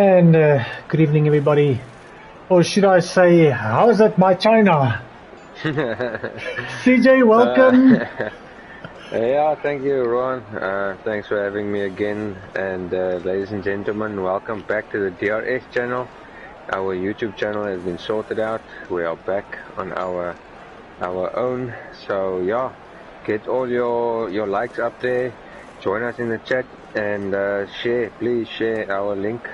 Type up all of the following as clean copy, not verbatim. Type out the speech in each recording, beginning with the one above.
And good evening, everybody. Or should I say, how's it, my China? CJ, welcome. Yeah, thank you, Ron. Thanks for having me again. And ladies and gentlemen, welcome back to the DRS channel. Our YouTube channel has been sorted out. We are back on our own. So yeah, get all your likes up there. Join us in the chat and share. Please share our link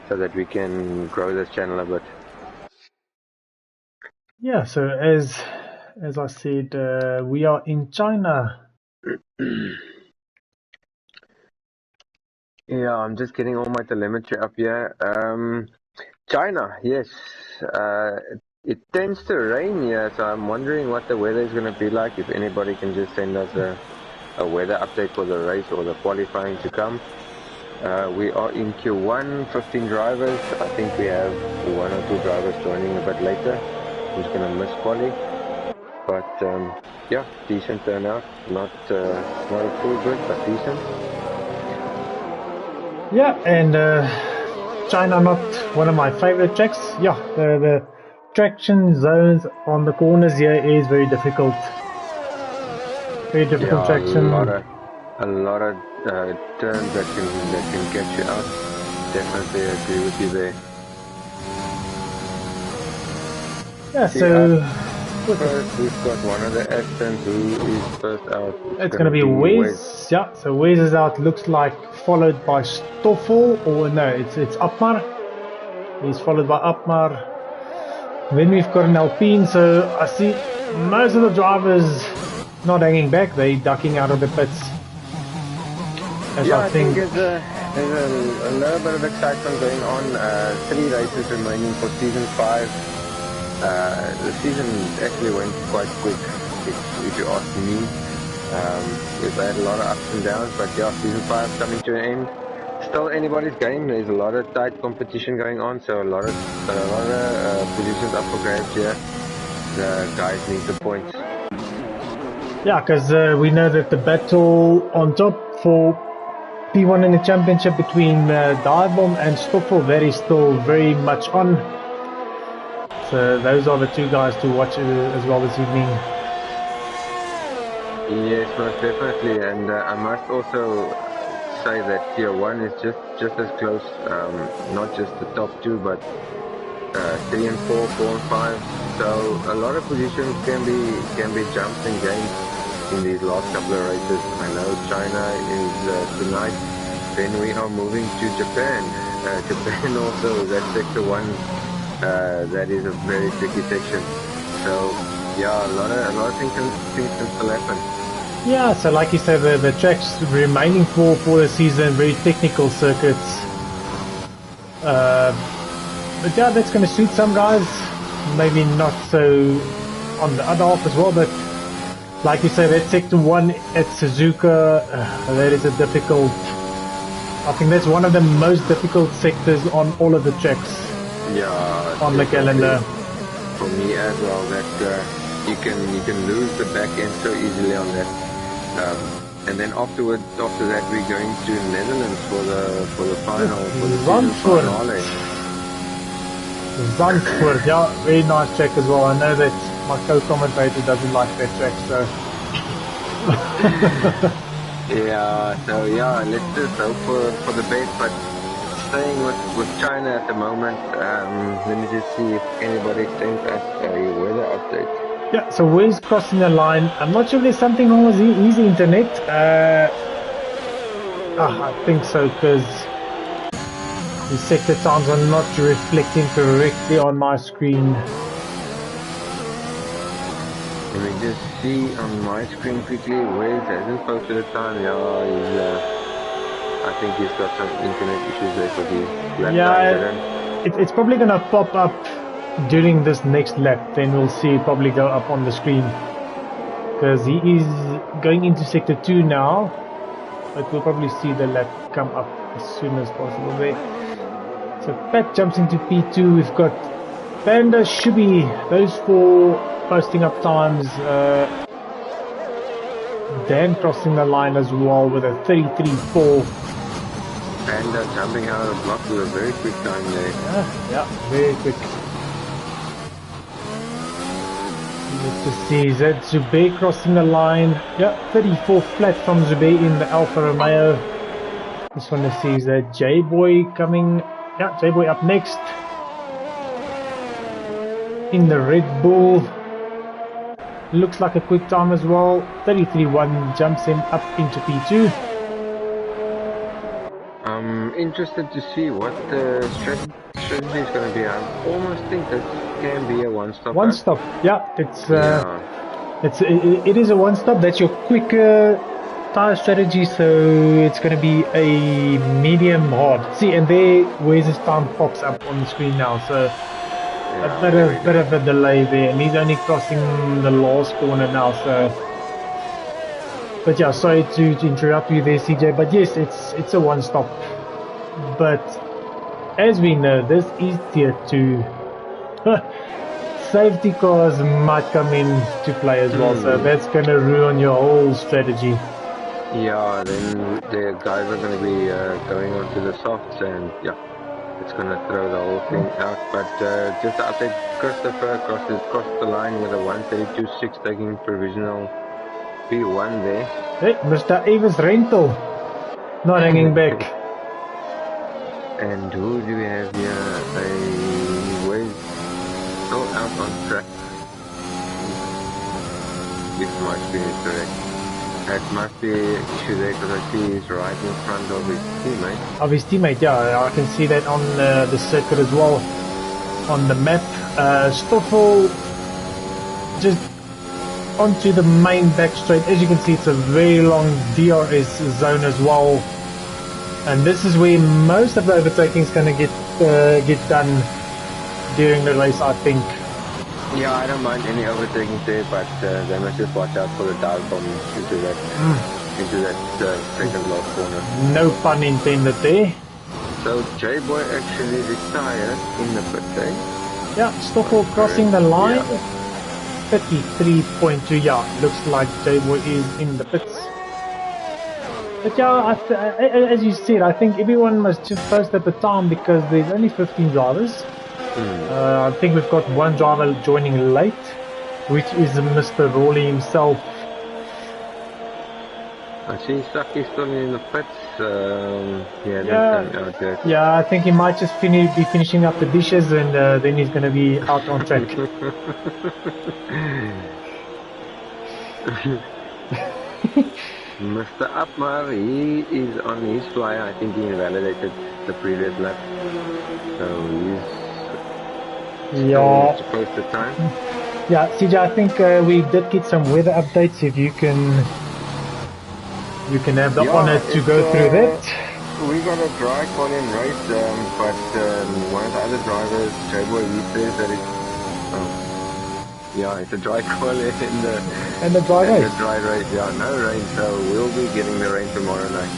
so that we can grow this channel a bit. Yeah. So as I said, we are in China. Yeah, I'm just getting all my telemetry up here. China, yes. It tends to rain here, so I'm wondering what the weather is going to be like. If anybody can just send us a weather update for the race or the qualifying to come. We are in Q1, 15 drivers. I think we have 1 or 2 drivers joining a bit later who's going to miss quali. But yeah, decent turnout. Not a full good, but decent. Yeah, and China, not one of my favorite tracks. Yeah, the traction zones on the corners here is very difficult. Very difficult Yeah, traction. A lot of turns that can catch you out. Definitely agree with you there. Yeah, so first we've got one of the Astons who is first out. It's gonna be Wes. Yeah, so Wes is out. Looks like followed by Stoffel, or no, it's Upmar. He's followed by Upmar. Then we've got an Alpine. So I see most of the drivers not hanging back. They ducking out of the pits. Yeah, I think there's a little bit of excitement going on. 3 races remaining for season 5. The season actually went quite quick, if you ask me. We've had a lot of ups and downs, but yeah, season 5 coming to an end. Still anybody's game. There's a lot of tight competition going on, so a lot of positions up for grabs here. The guys need the points. Yeah, because we know that the battle on top for P1 in the championship between Diebom and Stoffel, that is still very much on. So those are the 2 guys to watch as well this evening. Yes, most definitely, and I must also say that Tier 1 is just as close, not just the top 2, but 3 and 4, 4 and 5. So a lot of positions can be jumped and gained in these last couple of races. I know China is tonight. Then we are moving to Japan. Japan also, that's sector 1. That is a very tricky section. So yeah, a lot of things can still happen. Yeah, so like you said, the tracks remaining for the season, very technical circuits. But yeah, that's going to suit some guys. Maybe not so on the other half as well. But like you said, that sector 1 at Suzuka, that is a difficult. I think that's one of the most difficult sectors on all of the tracks. Yeah, on the calendar. For me as well, that you can lose the back end so easily on that. And then after that we're going to Netherlands for the final, for the season finale. Zandvoort, yeah, very nice track as well. I know that my co-commentator doesn't like that track, so yeah, let's just hope for the best. But staying with China at the moment, let me just see if anybody sent us a weather update. Yeah, so Wes crossing the line. I'm not sure if there's something wrong with his internet. I think so, because the sector times are not reflecting correctly on my screen. Let me just see on my screen quickly. Wes hasn't posted a time. Yeah, I think he's got some internet issues there for the it's probably gonna pop up during this next lap. Then we'll see it probably go up on the screen, because he is going into sector 2 now, but we'll probably see the lap come up as soon as possible there. So Pat jumps into P2. We've got Panda, Shubi, those 4 posting up times. Dan crossing the line as well with a 33.4. And jumping out of the block with a very quick time there. Yeah, very quick. Let's just see, is that Zube crossing the line? Yeah, 34 flat from Zube in the Alfa Romeo. Just want to see, is that J-Boy coming? Yeah, J-Boy up next. In the Red Bull. Looks like a quick time as well. 33.1 jumps him up into P2. I'm interested to see what the strategy is going to be. I almost think this can be a one-stop. One stop, yeah. It is a one stop. That's your quicker tire strategy. So it's going to be a medium hard. See, and there, where's his time pops up on the screen now. So a bit of a delay there, and he's only crossing the last corner now. So, but yeah, sorry to interrupt you there, CJ. But yes, it's a one stop. But as we know, this is tier 2. Safety cars might come into play as well, so that's going to ruin your whole strategy. Yeah, then the guys are going to be going onto the softs, and yeah, it's going to throw the whole thing out. But just to update, Christopher crossed the line with a 132.6, taking provisional P1 there. Hey, Mr. Avis Rental, not hanging back. And who do we have here? Still out on track. This must be correct. That must be an issue there, because I see he's right in front of his teammate. Of his teammate, yeah, I can see that on the circuit as well, on the map. Stoffel just onto the main back straight. As you can see, it's a very long DRS zone as well, and this is where most of the overtaking is going to get done during the race, I think. Yeah, I don't mind any overtaking there, but they must just watch out for the dive bomb into that second last corner. No pun intended there. So J-Boy actually retired in the pit there. Yeah, Stoffel crossing the line. Yeah. 33.2. Yeah, looks like J-Boy is in the pits. But yeah, as you said, I think everyone must just post at the time, because there's only 15 drivers. I think we've got one driver joining late, which is Mr. Rowley himself. I see Saki's still in the pits. Yeah, I think he might just be finishing up the dishes, and then he's going to be out on track. Mr. Upmar, he is on his flyer. I think he invalidated the previous lap, so he's supposed to time. Yeah, CJ, I think we did get some weather updates. If you can have the honor to go through that. We got a dry qualifying race, but one of the other drivers, J-Boy, he says that it's a dry qualify in the dry race. The dry race, yeah, no rain, so we'll be getting the rain tomorrow night.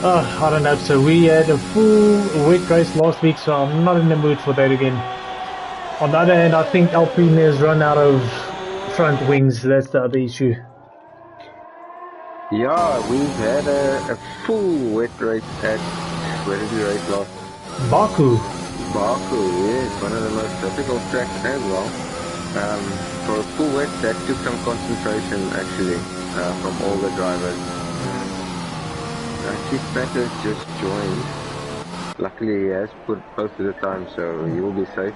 I don't know. So we had a full wet race last week, so I'm not in the mood for that again. On the other hand, I think Alpine has run out of front wings. That's the other issue. Yeah, we've had a full wet race at, where did we race last? Baku, yes, one of the most difficult tracks as well. For a full wet, that took some concentration actually from all the drivers. I see Petter's just joined. Luckily he has posted the time, so he will be safe.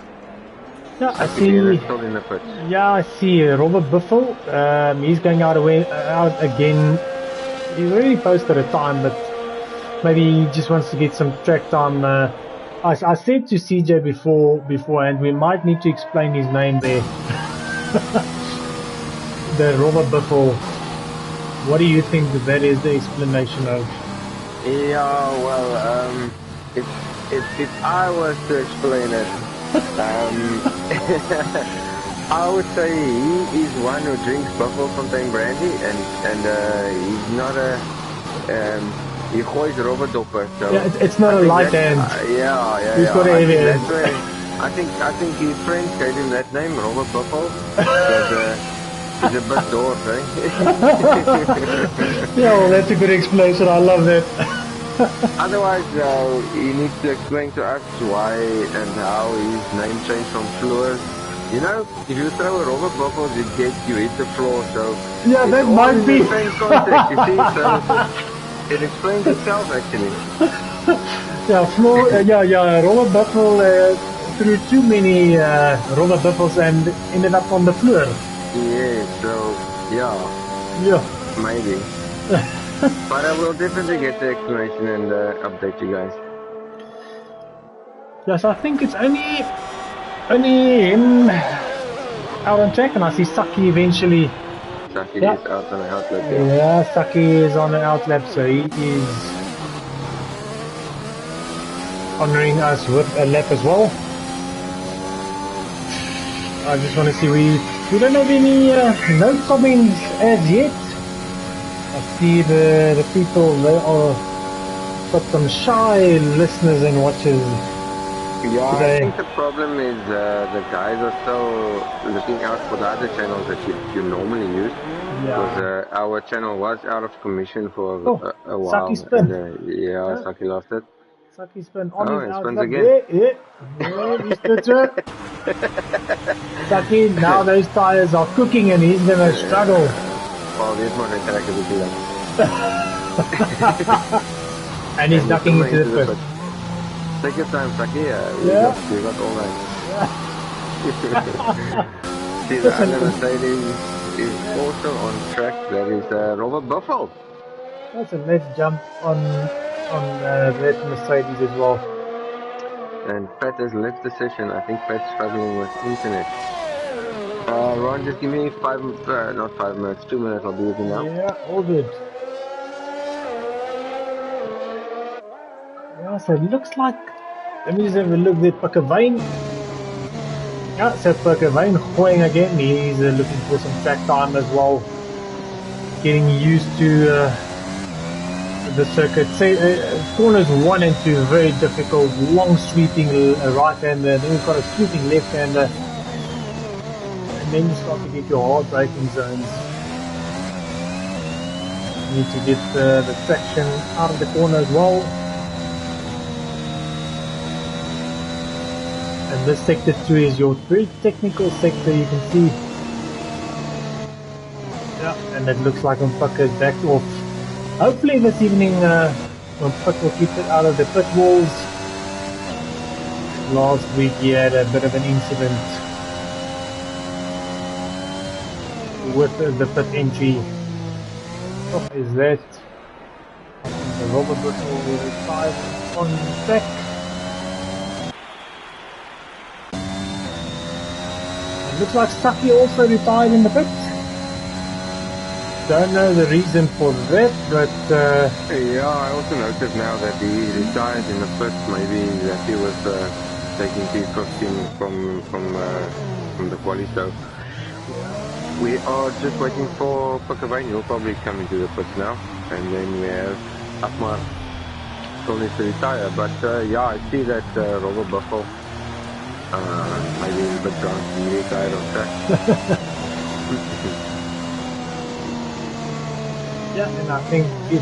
Yeah, I see. Still in the pits. Yeah, I see Robert Buffel. He's going out again. He already posted a time, but maybe he just wants to get some track time. I said to CJ beforehand, we might need to explain his name there. The Robert Buffel. What do you think that is the explanation of? Yeah, well, if I was to explain it, I would say he is one who drinks Buffelsfontein brandy, and he's not he goois Robert dopper. So yeah, it's not a light hand. He's got a heavy hand. I think his friends gave him that name, Robert Buffel, because he's a bit dwarf, eh? Yeah, well, that's a good explanation. I love that. Otherwise, he needs to explain to us why and how his name changed from Floors. You know, if you throw a rubber bubble, you hit the floor. So Yeah, that all might in be. the same context. You see, so it explains itself actually. Yeah, floor. Rubber buffel threw too many rubber buffels and ended up on the floor. Yeah. So yeah, Yeah. maybe. But I will definitely get the explanation and update you guys. Yes, I think it's only him out on track, and I see Saki eventually. Saki Yeah. is out on the outlap, yeah. Yeah, Saki is on an outlap, so he is honoring us with a lap as well. I just want to see, we don't have any no comments as yet. I see the people, they are got some shy listeners and watchers Yeah, today. I think the problem is the guys are still looking out for the other channels that you normally use. Because Yeah. our channel was out of commission for Oh, a Saki while, spin. and yeah, Yeah. Saki lost it. Saki spin on Oh, his it spins outlap. again. Yeah, he's Twitter. Saki, now those tires are cooking and he's gonna struggle. Well, there's more interactivity then. And he's ducking coming into the pit. Take your time, Saki. We got all night. Yeah. See, the other Mercedes is also on track. That is Robert Buffalo. Listen, let's jump on that Mercedes as well. And Pat has left the session. I think Pat's struggling with internet. Ron, just give me not 5 minutes, 2 minutes. I'll be with you now. Yeah, all good. Yeah, so it looks like, let me just have a look there, Pakavane. Yeah, so Pakavane going again. He's looking for some track time as well. Getting used to the circuit. Say, corners 1 and 2 very difficult, long sweeping right-hander, then you've got a sweeping left-hander, and then you start to get your hard braking zones. You need to get the traction out of the corner as well. And this sector 2 is your very technical sector, you can see. Yeah, and it looks like Mpaka is backed off. Hopefully this evening Mpaka will keep it out of the pit walls. Last week he had a bit of an incident with the pit entry. What is that? The Robert Brittle will retire on track. It looks like Saki also retired in the pit. Don't know the reason for that, but yeah, I also noticed now that he retired in the pit. Maybe that he was taking P15 from the quali. So we are just waiting for Pakavane. He'll probably come into the pits now, and then we have Akmar still needs to retire. But yeah, I see that Robert Buffalo maybe a bit drunk. He retired on track. yeah, and I think the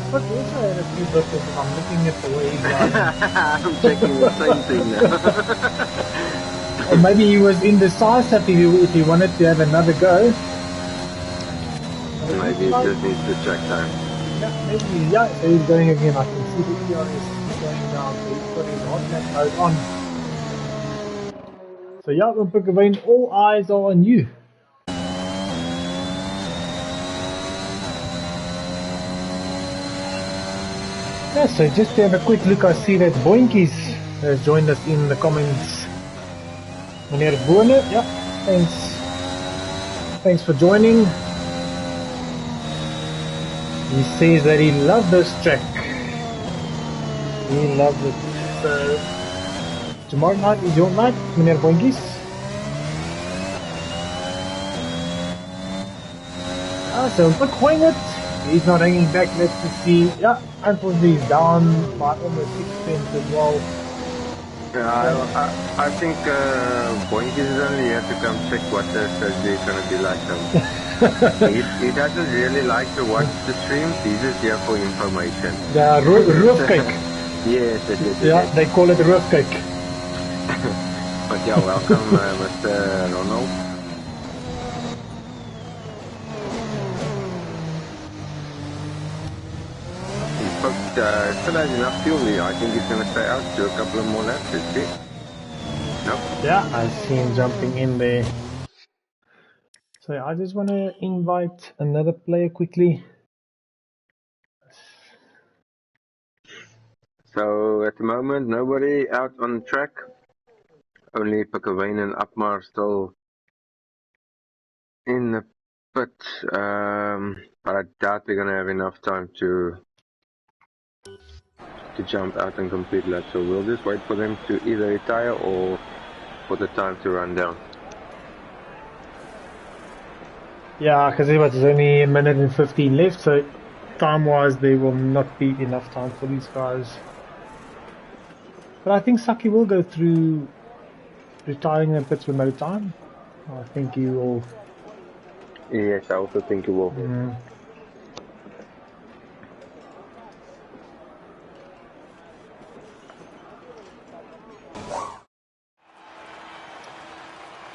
pit also had a few buckets. If I'm looking at the way he's I'm checking the same thing now. Or maybe he was indecisive if he wanted to have another go. Maybe it just needs the track time. Yeah, maybe, yeah, so he's going again. I can see the DRS going down, so he's got his hot lap mode on. So yeah, Pakavane, all eyes are on you. Yeah, so just to have a quick look, I see that Boinkies has joined us in the comments. Meneer Boone, yeah, thanks for joining. He says that he loved this track. He loved it. So tomorrow night is your night, Meneer Boinkies. So quick wing it. He's not hanging back, let's see. Yeah, unfortunately he's down by almost 6 cents as well. I think Boink is only here to come check what the surgery is going to be like. He doesn't really like to watch the streams. He's just here for information. The roof cake. Yes, it is. Yeah, they call it roof cake. But yeah, welcome, Mr. Ronald. But still has enough fuel here. I think he's going to stay out, do a couple of more laps. Let's see. Nope. Yeah, I see him jumping in there. So I just want to invite another player quickly. So at the moment, nobody out on track. Only Pakavane and Apmar still in the pit. But I doubt they're going to have enough time to jump out and complete laps. So we'll just wait for them to either retire or for the time to run down. Yeah, because there's only a minute and 15 left, so time-wise there will not be enough time for these guys. But I think Saki will go through retiring in pits with no time. I think he will. Yes, I also think he will.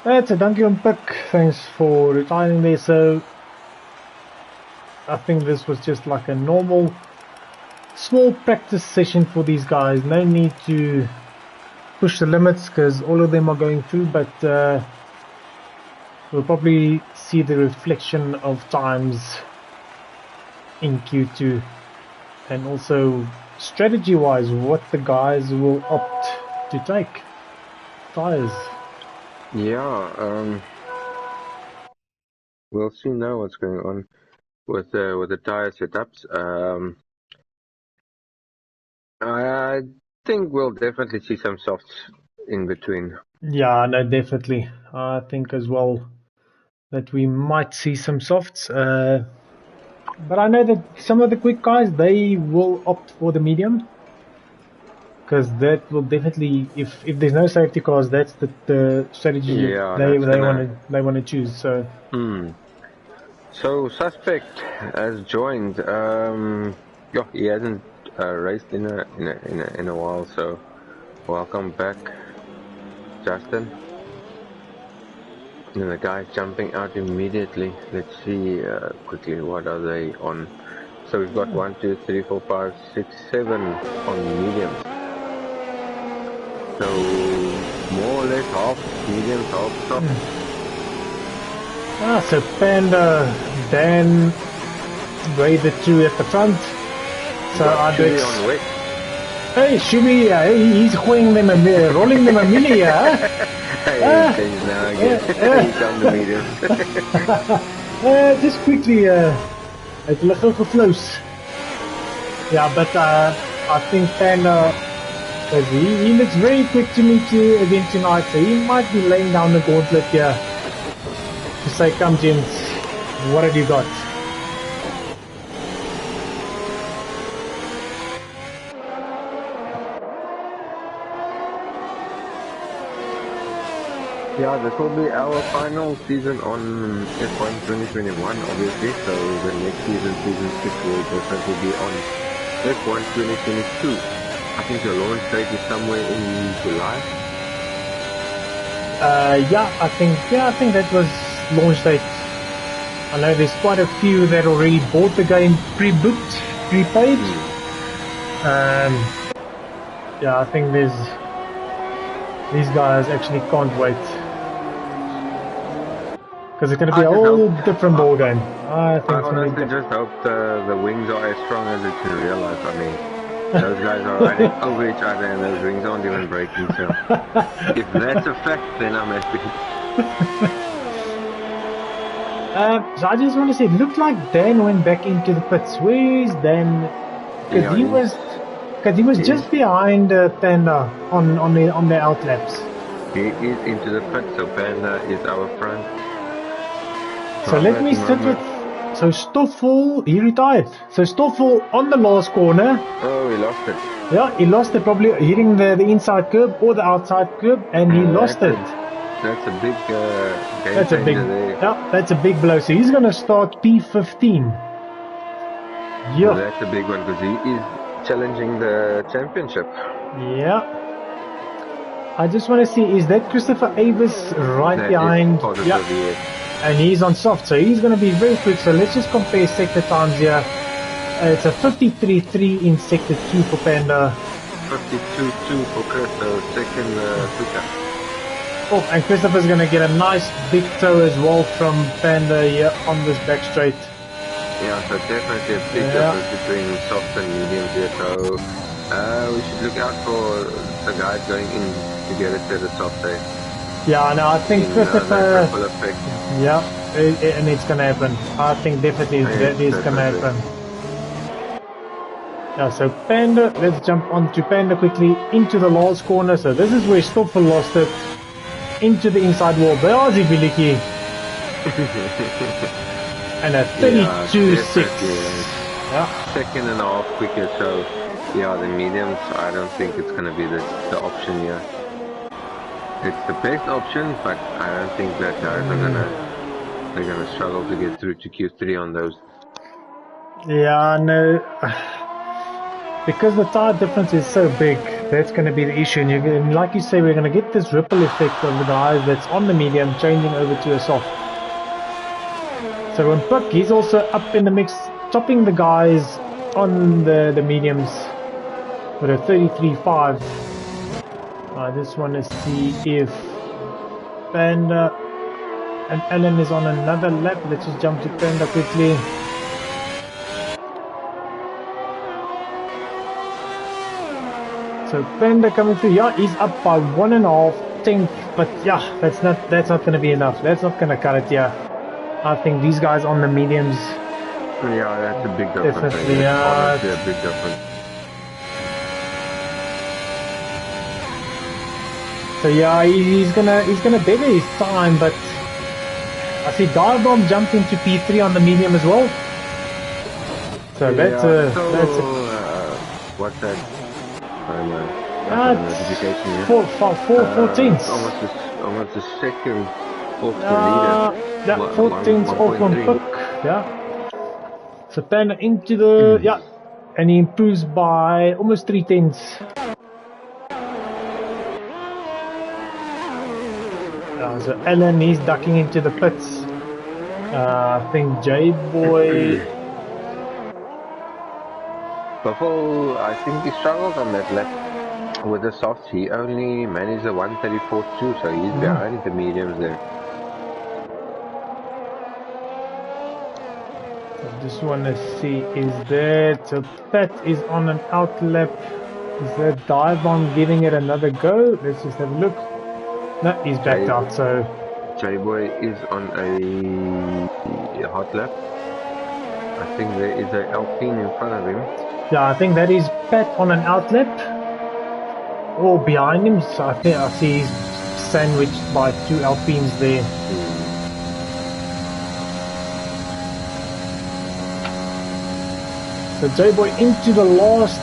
That's a donkey on pick. Thanks for retiring there. So I think this was just like a normal small practice session for these guys. No need to push the limits because all of them are going through, but we'll probably see the reflection of times in Q2 and also strategy wise what the guys will opt to take. Tires. Yeah, we'll see now what's going on with the tire setups. I think we'll definitely see some softs in between. Yeah, no, definitely. I think as well that we might see some softs. But I know that some of the quick guys, they will opt for the medium. Because that will definitely, if there's no safety cars, that's the strategy Yeah, they want to choose. So. So Suspect has joined. Yeah, he hasn't raced in a while. So welcome back, Justin. And the guys jumping out immediately. Let's see quickly what are they on. So we've got 1, 2, 3, 4, 5, 6, 7 on mediums. So more or less half mediums, half soft. So Panda, Dan, Ray the two at the front. So Shubi on wet. Hey, Shubi, he's rolling them a milli, yeah? Hey, now again. He's on the mediums. Just quickly, het ligt ook close. Yeah, but I think Panda, he looks very quick to me again tonight, so he might be laying down the gauntlet here. To say, come James, what have you got? Yeah, this will be our final season on F1 2021, obviously, so the next season 6 will definitely be on F1 2022. I think the launch date is somewhere in July. Yeah, I think that was launch date. I know there's quite a few that already bought the game pre-booked, prepaid. Yeah, I think these guys actually can't wait. Because it's going to be a whole different ball game. I honestly just hope the wings are as strong as it's in real life. I mean, those guys are riding over each other and those wings aren't even breaking. So if that's a fact, then I'm happy. So I just want to say, it looked like Dan went back into the pits. Where is Dan? Because he was just behind Panda on the outlaps. He is into the pit, so Panda is our front. So let me sit with So Stoffel, he retired. So Stoffel on the last corner. Oh, he lost it. Yeah, he lost it, probably hitting the inside curb or the outside curb, and he lost it. That's a big game That's a big, changer there. yeah, that's a big blow. So he's going to start P15. Yeah. So that's a big one because he is challenging the championship. Yeah. I just want to see, is that Christopher Avis right That behind? is positive, Yeah. yes. And he's on soft, so he's going to be very quick. So let's just compare sector times here. It's a 53.3 in sector 2 for Panda. 52.2 for Chris, so second quicker. Oh, and Christopher's going to get a nice big toe as well from Panda here on this back straight. Yeah, so definitely a big difference between soft and mediums here. So we should look out for the guys going in to get it to the soft side. Yeah, no, I think Christopher. Yeah, and it's going to happen. I think definitely that is going to happen. Yeah, so Panda, let's jump on to Panda quickly into the last corner. So this is where Stoffel lost it. Into the inside wall. Beazi Biliki. And a 32.6. Yeah. Second and a half quicker, so yeah, the mediums, I don't think it's going to be the option here. It's the best option, but I don't think that guys are they're gonna struggle to get through to Q3 on those. Yeah, no, because the tire difference is so big, that's going to be the issue. And like you say, we're going to get this ripple effect of the guys that's on the medium changing over to a soft. So when Puck, he's also up in the mix, topping the guys on the mediums with a 33.5. I just want to see if Panda and Alan is on another lap. Let's just jump to Panda quickly. So Panda coming through. Yeah, he's up by 1.5 tenths, but yeah, that's not going to be enough. That's not going to cut it. Yeah, I think these guys on the mediums. Yeah, that's a big difference. Definitely, yeah. Honestly, a big difference. So yeah, he's gonna better his time, but I see Dive Bomb jumped into P3 on the medium as well. So that's what's that? Notification here. 14. Almost a second off the leader. Yeah, 14 off on Puck. Yeah. So Panda into the and he improves by almost 3 tenths. So Alan, he's ducking into the pits. I think J-Boy. Buffalo, I think he struggled on that lap with the softs. He only managed a 134.2, so he's behind the mediums there. I just want to see, is that so Pat is on an out lap. Is that Dive on giving it another go? Let's just have a look. No, he's backed out, so J-Boy is on a hot lap. I think there is an Alpine in front of him. Yeah, I think that is Pat on an out lap. Or behind him, so I think I see he's sandwiched by 2 Alpines there. So J-Boy into the last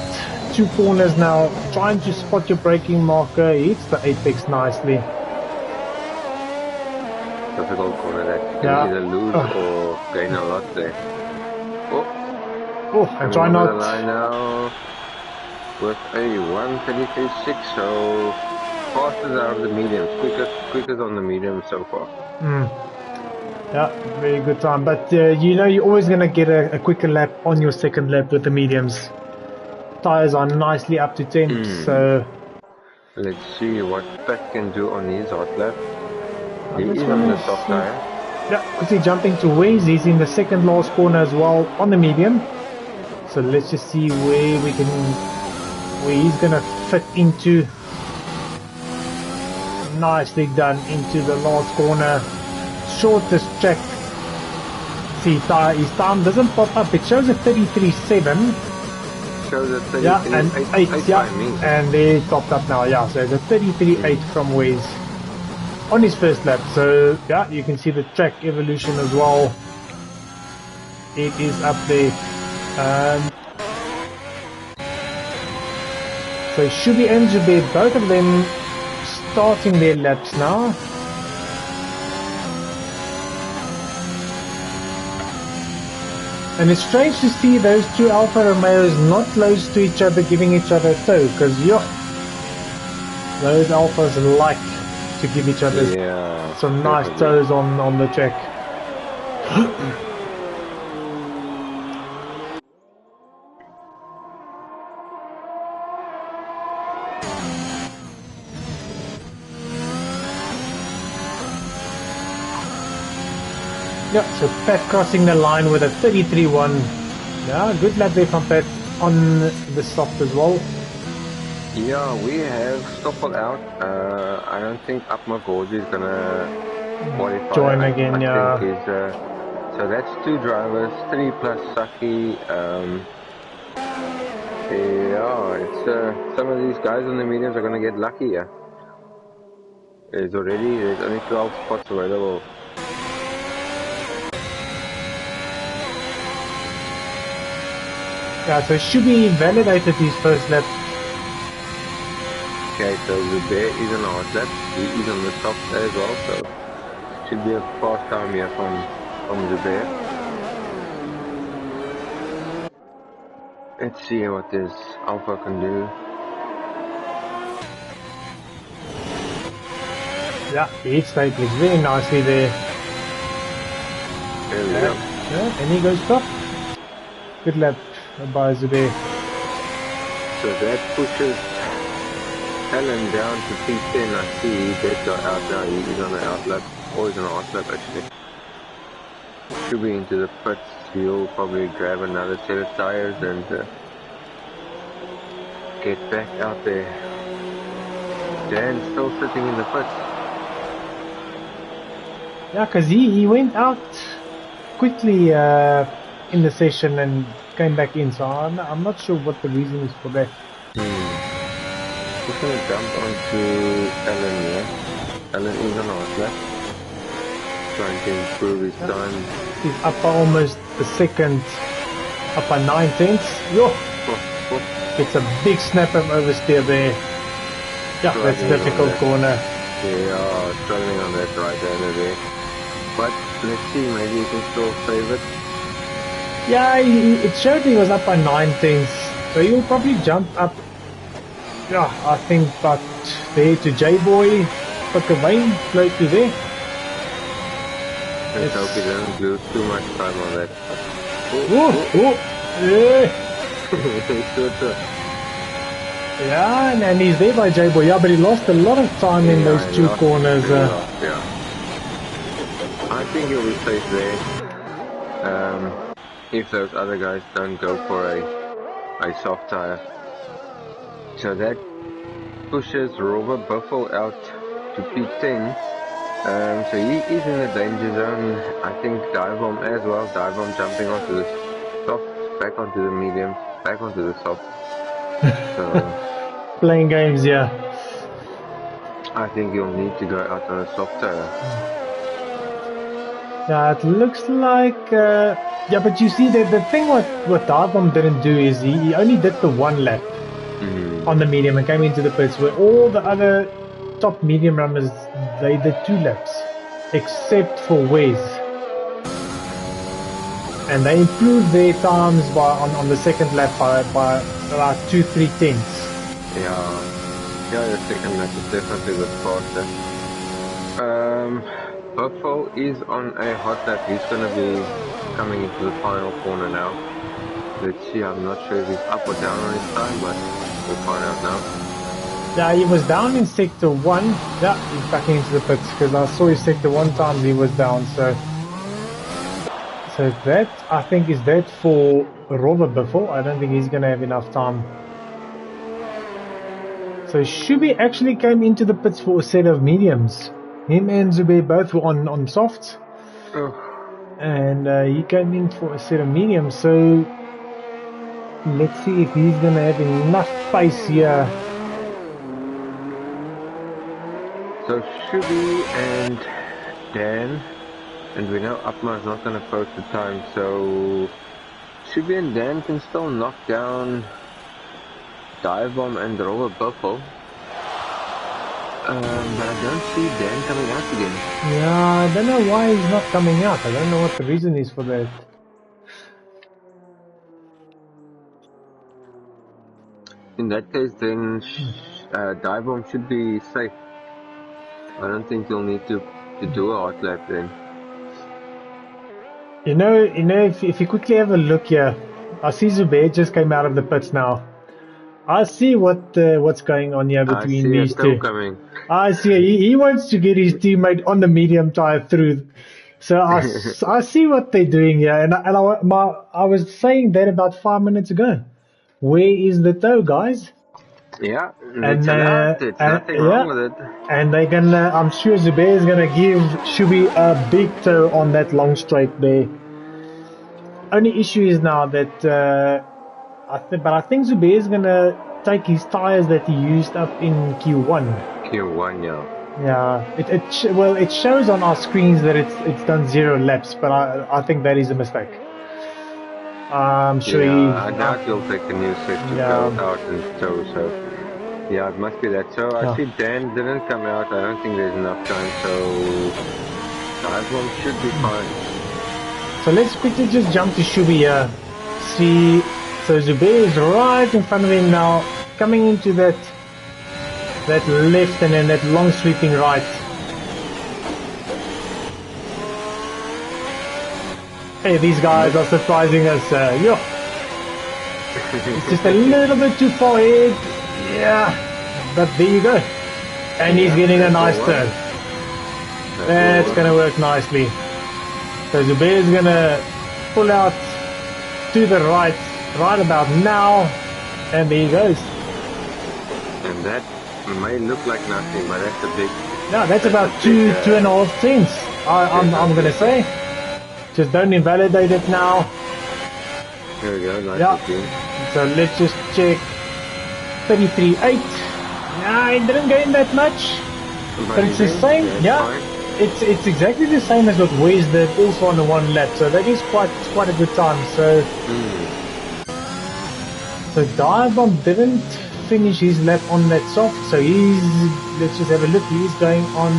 2 corners now, trying to spot your braking marker. He hits the apex nicely. Difficult corner that you can either lose or gain a lot there. Oh, and try not. The line now with a 133.6, so fastest out of the mediums, quickest on the mediums so far. Yeah, very good time. But you know, you're always going to get a quicker lap on your second lap with the mediums. Tires are nicely up to 10, so let's see what Pat can do on his hot lap. He is on the soft tire. Yeah, quickly jumping to Waze. He's in the second last corner as well on the medium. So let's just see where he's going to fit into. Nicely done into the last corner. Shortest track. See, his time doesn't pop up. It shows a 33.7. Shows a 33.8. Yeah, and 8, and they topped up now. Yeah, so it's a 33.8 from Waze on his first lap. So yeah, you can see the track evolution as well. it is up there. So Shubi and Zubair, both of them starting their laps now. And it's strange to see those two Alfa Romeos not close to each other, giving each other a tow, because those Alphas like to give each other some nice tows on the track. Yeah, so Pat crossing the line with a 33.1. Yeah, good lap there from Pat on the soft as well. Yeah, we have Stoffel out. I don't think Upma Gorge is gonna qualify. Join again, I think he's, so that's 2 drivers, 3 plus Saki. Yeah, it's some of these guys on the mediums are gonna get lucky. Yeah, there's only 12 spots available. Yeah, so should be validated his first lap. Okay, so Zubair is on our lap. He is on the top there as well, so should be a fast time here from Zubair. Let's see what this Alpha can do. Yeah, he stayed very nicely there. There we go. Yeah, and he goes top. Good lap by Zubair. So that pushes Alan down to P10. I see he did go out now. He's on the outlap, or he's on the outlap actually. Should be into the pits. He'll probably grab another set of tires and get back out there. Dan's still sitting in the pits. Yeah, because he went out quickly in the session and came back in, so I'm not sure what the reason is for that. Just going to jump onto Alan here. Alan is on our lap, trying to improve his time. He's up by almost a second, up by 9/10. Yo! It's a big snap of oversteer there. Yeah, that's a difficult corner. Yeah, struggling on that right hander there. But let's see, maybe he can still save it. Yeah, it showed he was up by 9/10, so he'll probably jump up. Yeah, I think about there to J-Boy, Pukavane, close to there. Let's hope he doesn't lose too much time on that. Yeah, and he's there by J-Boy, yeah, but he lost a lot of time in those two corners. Yeah. I think he'll be safe there. If those other guys don't go for a soft tire. So that pushes Robert Buffalo out to P10. So he is in the danger zone. I think Divom as well. Divom jumping onto the soft, back onto the medium, back onto the soft. So playing games, yeah. I think you'll need to go out on a soft tire. Yeah, it looks like yeah, but you see the thing what Divom didn't do is he only did the one lap on the medium and came into the pits, where all the other top medium runners they did 2 laps except for Wes, and they improved their times on the second lap by about 2-3 tenths. Yeah, the second lap is definitely the faster. Buffalo is on a hot lap. He's going to be coming into the final corner now. Let's see, I'm not sure if he's up or down on his time, but we'll find out now. Yeah, he was down in sector 1. Yeah, he's back into the pits because I saw his sector 1 times he was down. So that, I think, is that for Robert Buffalo. I don't think he's going to have enough time. So Shubi actually came into the pits for a set of mediums. Him and Zubair both were on softs. And he came in for a set of mediums. So let's see if he's going to have enough pace here. So Shubi and Dan And we know Upmar's not going to post the time, so Shubi and Dan can still knock down Dive Bomb and Robert Buffalo. But I don't see Dan coming out again. Yeah, I don't know why he's not coming out. I don't know what the reason is for that. In that case, then Dive Bomb should be safe. I don't think you'll need to do a hot lap then. You know, if you quickly have a look here, I see Zubair just came out of the pits now. I see what's going on here between these two. Coming. I see he wants to get his teammate on the medium tire through. So I see what they're doing here, and I was saying that about 5 minutes ago. Where is the tow, guys? Yeah, it's allowed. It's nothing wrong with it. And they're gonna, I'm sure Zubair is gonna give Shubi a big toe on that long straight there. Only issue is now that I think Zubair is gonna take his tires that he used up in Q1. Q1, yeah. Yeah, it shows on our screens that it's done 0 laps, but I think that is a mistake. I'm sure I doubt he'll take a new set to go out and tow, so yeah, it must be that. So I see Dan didn't come out. I don't think there's enough time, so Dive Bomb should be fine. So let's quickly just jump to Shubi here. See, so Zubair is right in front of him now, coming into that left and then that long sweeping right. Hey, these guys are surprising us. Yo, it's just a little bit too far ahead. Yeah, but there you go. And he's getting a nice turn. That's gonna work nicely. So Zubair is gonna pull out to the right about now, and there he goes. And that may look like nothing, but that's a big. Yeah, that's about 2.5 tenths. I'm gonna say. Just don't invalidate it now. There we go. Nice. Yeah. So let's just check. 33.8. Yeah, it didn't gain that much, but it's the same. Yeah. It's exactly the same as what Wes did, also on the 1 lap, so that is quite a good time. So so Dive Bomb didn't finish his lap on that soft, so let's just have a look, he's going on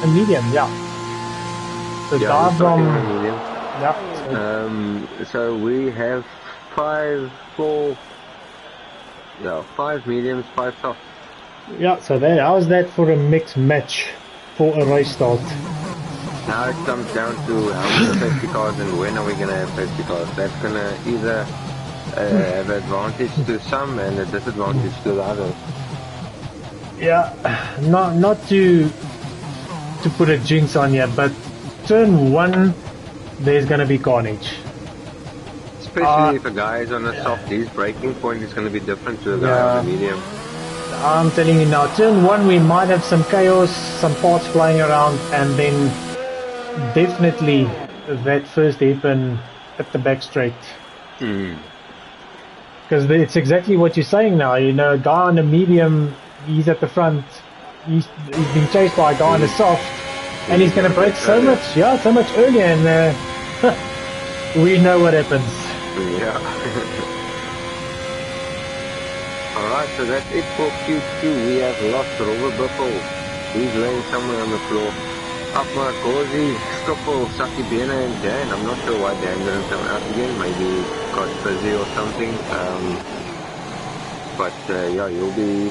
a medium, yeah. So Dive Bomb, yeah. So we have 5 mediums, 5 softs. Yeah, so how's that for a mixed match? For a race start. Now it comes down to how many safety cars and when are we going to have safety cars. That's going to either have advantage to some and a disadvantage to the others. Yeah, not to put a jinx on you, but turn 1 there's going to be carnage. Especially if a guy is on a soft, his braking point is going to be different to a guy on a medium. I'm telling you now, turn 1 we might have some chaos, some parts flying around, and then definitely that first hairpin at the back straight. Because it's exactly what you're saying now, you know, a guy on a medium, he's at the front, he's being chased by a guy on a soft, and he's going to brake so much earlier, and we know what happens. Yeah. Alright, so that's it for Q2. We have lost Robert Buffalo. He's laying somewhere on the floor. Upmark, Ozzy, Stoffel, Saki Bena and Dan. I'm not sure why Dan didn't come out again. Maybe got busy or something. But yeah, you'll be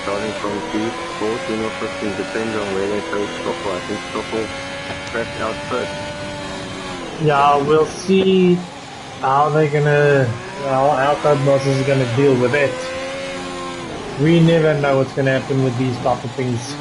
starting from Q14 or 15, depends on where they throw Stoffel. I think Stoffel crashed out first. Yeah, we'll see how they're gonna, how Codemasters is gonna deal with it. We never know what's gonna happen with these type of things.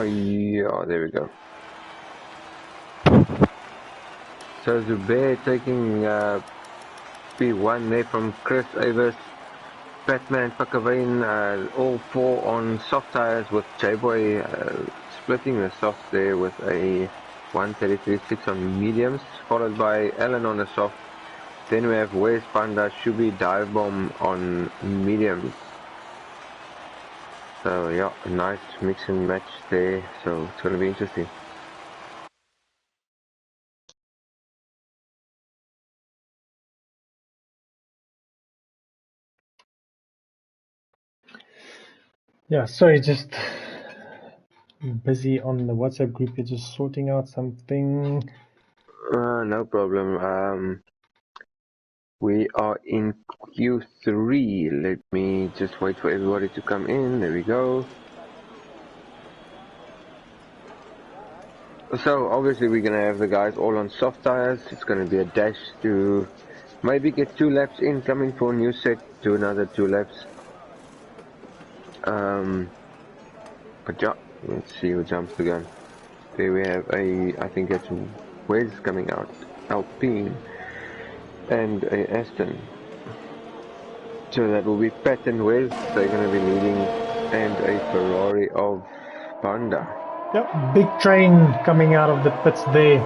yeah, there we go. So Zubair taking P1 there from Chris Avis, Batman, Pakavane, all four on soft tires with J-Boy splitting the softs there with a 133.6 on mediums, followed by Alan on the soft. Then we have Wes, Panda, Shubi, Dive Bomb on mediums. So yeah, a nice mix and match there, so it's going to be interesting. Yeah, sorry, just busy on the WhatsApp group. You're just sorting out something. No problem. We are in Q3. Let me just wait for everybody to come in. There we go. So obviously we're gonna have the guys all on soft tires. It's gonna be a dash to maybe get 2 laps in, coming for a new set, do another 2 laps. But yeah, let's see who jumps the gun. There we have I think it's Wes coming out, Alpine, and a Aston. So that will be Pat and Wes, they're gonna be leading, and a Ferrari of Panda. Yep, big train coming out of the pits there.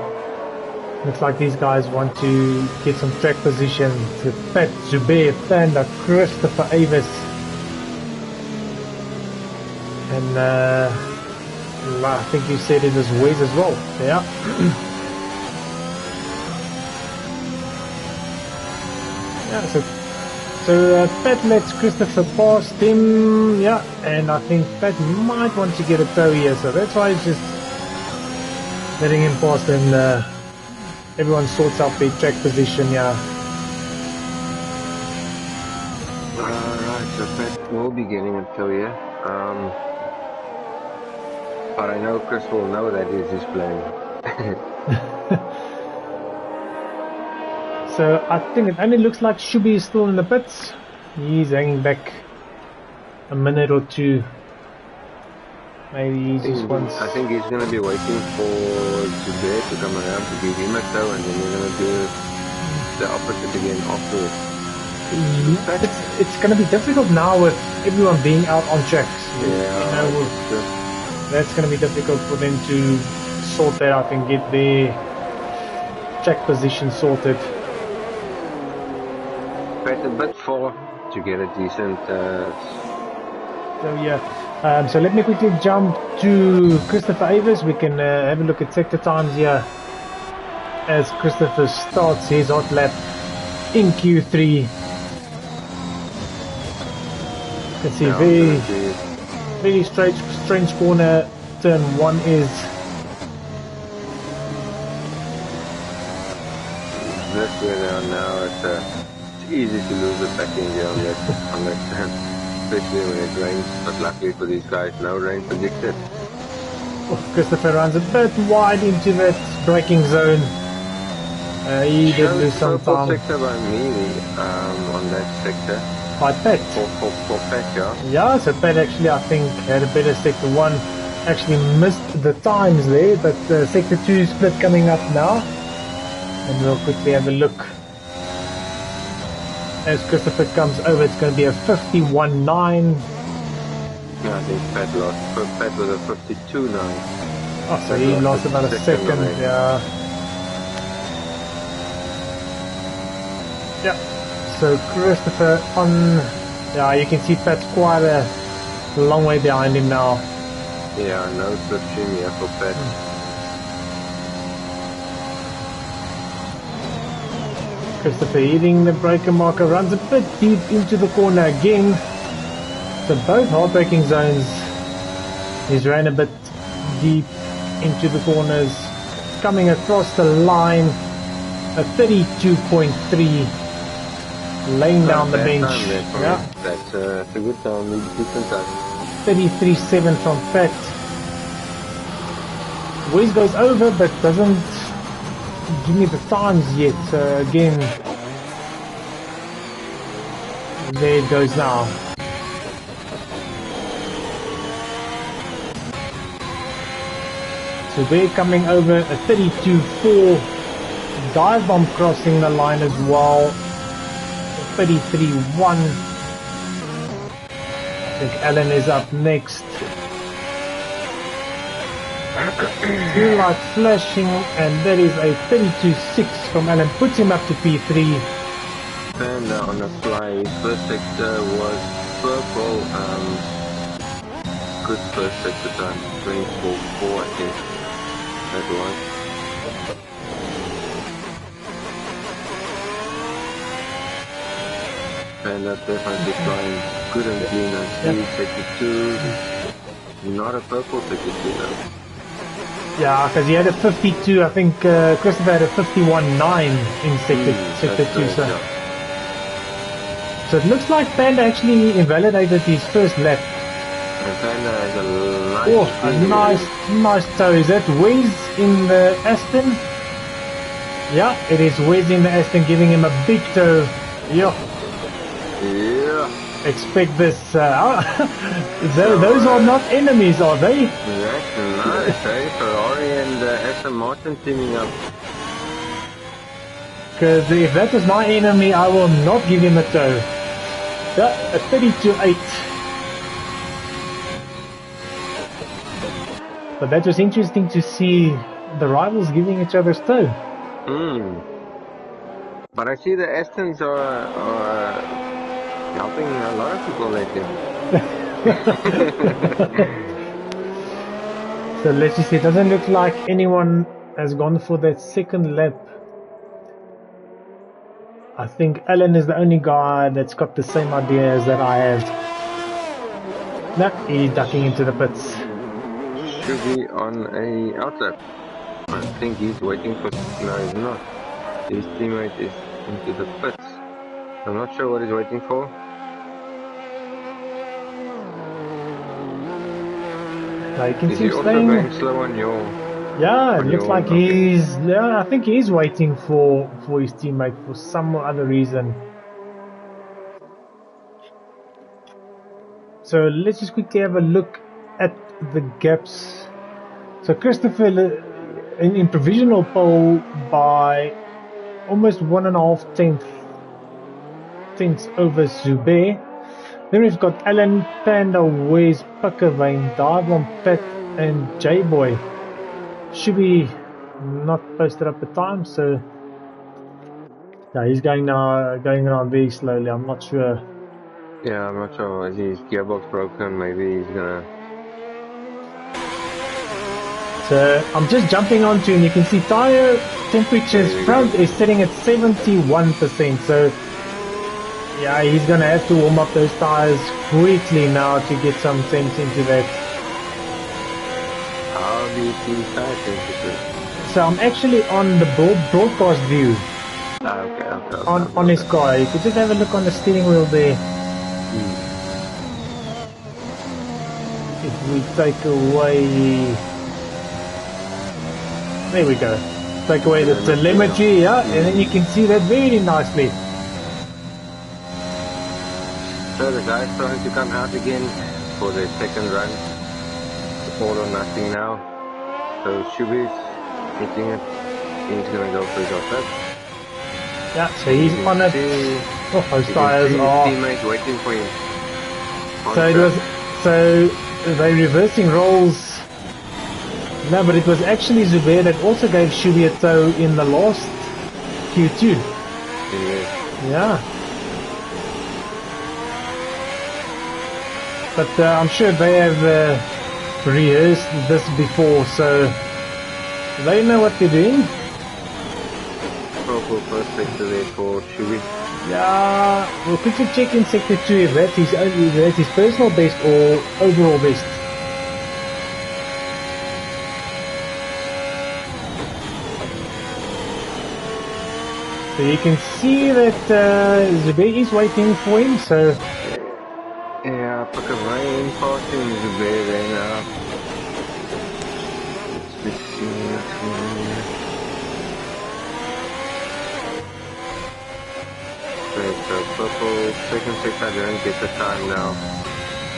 Looks like these guys want to get some track position with Pat, Zubair, Panda, Christopher Avis. And I think you said it was Wes as well. Yeah. Yeah, so Pat lets Christopher past him, yeah, and I think Pat might want to get a tow here, so that's why he's just letting him past, and everyone sorts out their track position, yeah. Alright, so Pat will be getting a tow here. But I know Chris will know that is his plan. So I think it only looks like Shubi is still in the pits. He's hanging back a minute or two. Maybe he just wants... I think he's going to be waiting for Zubair to come around to give him a tow, and then we're going to do the opposite again afterwards. It's going to be difficult now with everyone being out on tracks. Yeah, you know, that's going to be difficult for them to sort that out and get their track position sorted. Pat a bit far to get a decent... So yeah, so let me quickly jump to Christopher Avis. We can have a look at sector times here as Christopher starts his hot lap in Q3. Let's see, very strange corner. Turn 1 is. That's where they are now. It's easy to lose the back end here on that turn, especially when it rains. But luckily for these guys, no rain predicted. Oh, Christopher runs a bit wide into that braking zone. He did lose some time. Sector by me on that sector. By Pat. For Pat, yeah. Yeah, so Pat actually I think had a better sector 1. Actually missed the times there, but sector 2 split coming up now. And we'll quickly have a look. As Christopher comes over, it's going to be a 51.9. Yeah, I think Pat lost. Pat was a 52.9. Oh, so he lost about a second. Yeah. Yeah. So Christopher on. Yeah, you can see Pat's quite a long way behind him now. Yeah, no slipstream here for Pat. Christopher hitting the breaker marker, runs a bit deep into the corner again. So both hard braking zones, he's ran a bit deep into the corners, coming across the line, a 32.3, laying down the bench. Yeah, that's a good time, decent time. 33.7 from Pat. Wes goes over but doesn't give me the times yet. Again, there it goes now. Zubair coming over a 32.4. Dive bomb crossing the line as well. 33.1. I think Alan is up next. Blue light flashing, and that is a 32.6 from Alan. Puts him up to P3. Panda on the fly. His first sector was purple. Good first sector time. 24.4, I think. That was. Panda definitely flying good and clean. I see sector 2. Not a purple sector 2 though. Yeah, because he had a 52. I think Christopher had a 51.9 in sector 2. So it looks like Panda actually invalidated his first lap. And Panda has a nice nice toe. Is that Wes in the Aston? Yeah, it is Wes in the Aston giving him a big toe. Yeah. Expect this. Those are not enemies, are they? That's nice, eh? Ferrari and Aston Martin teaming up. Because if that was my enemy, I will not give him a toe. Yeah, a 32.8. But that was interesting to see the rivals giving each other's toe. But I see the Astons are helping a lot of people lately. So let's just see, it doesn't look like anyone has gone for that second lap. I think Alan is the only guy that's got the same idea as that I have. No, he's ducking into the pits. Should be on a outlap. I think he's waiting for... No, he's not. His teammate is into the pits. I'm not sure what he's waiting for. You can is see he also staying... going slow on your... Yeah, it looks like he's... Yeah, I think he's waiting for his teammate for some other reason. So let's just quickly have a look at the gaps. So Christopher in provisional pole by almost 1.5 tenths over Zubair. Then we've got Alan, Panda, Wes, Puckervane, Dive Pat, and J-Boy. Should be not posted up the time, so yeah, he's going around very slowly. I'm not sure. Yeah, I'm not sure. Is his gearbox broken? Maybe he's gonna... So I'm just jumping onto, and you can see tire temperatures front is sitting at 71%. So yeah, he's gonna have to warm up those tires quickly now to get some sense into that. How do you see tire temperatures? So I'm actually on the broadcast view. Okay. On his car. You could just have a look on the steering wheel there. If we take away... There we go. Take away the telemetry, yeah, and then you can see that very nicely. So the guy's starting to come out again for the second run. All or nothing now. So Shubi's hitting it. He's gonna go for his outside. Yeah, so he's on it. Oh, those tires are... teammate waiting for him. So they're reversing roles. No, but it was actually Zubair that also gave Shubi a tow in the last Q2. Yeah. But I'm sure they have rehearsed this before, so they know what they're doing. Purple first sector there for Shubi. Yeah, we'll quickly check in sector 2 if that's his personal best or overall best. So you can see that Zubair is waiting for him, so... Yeah, Puckervane passing Zubair there now. Okay, so purple second sector, I don't get the time now.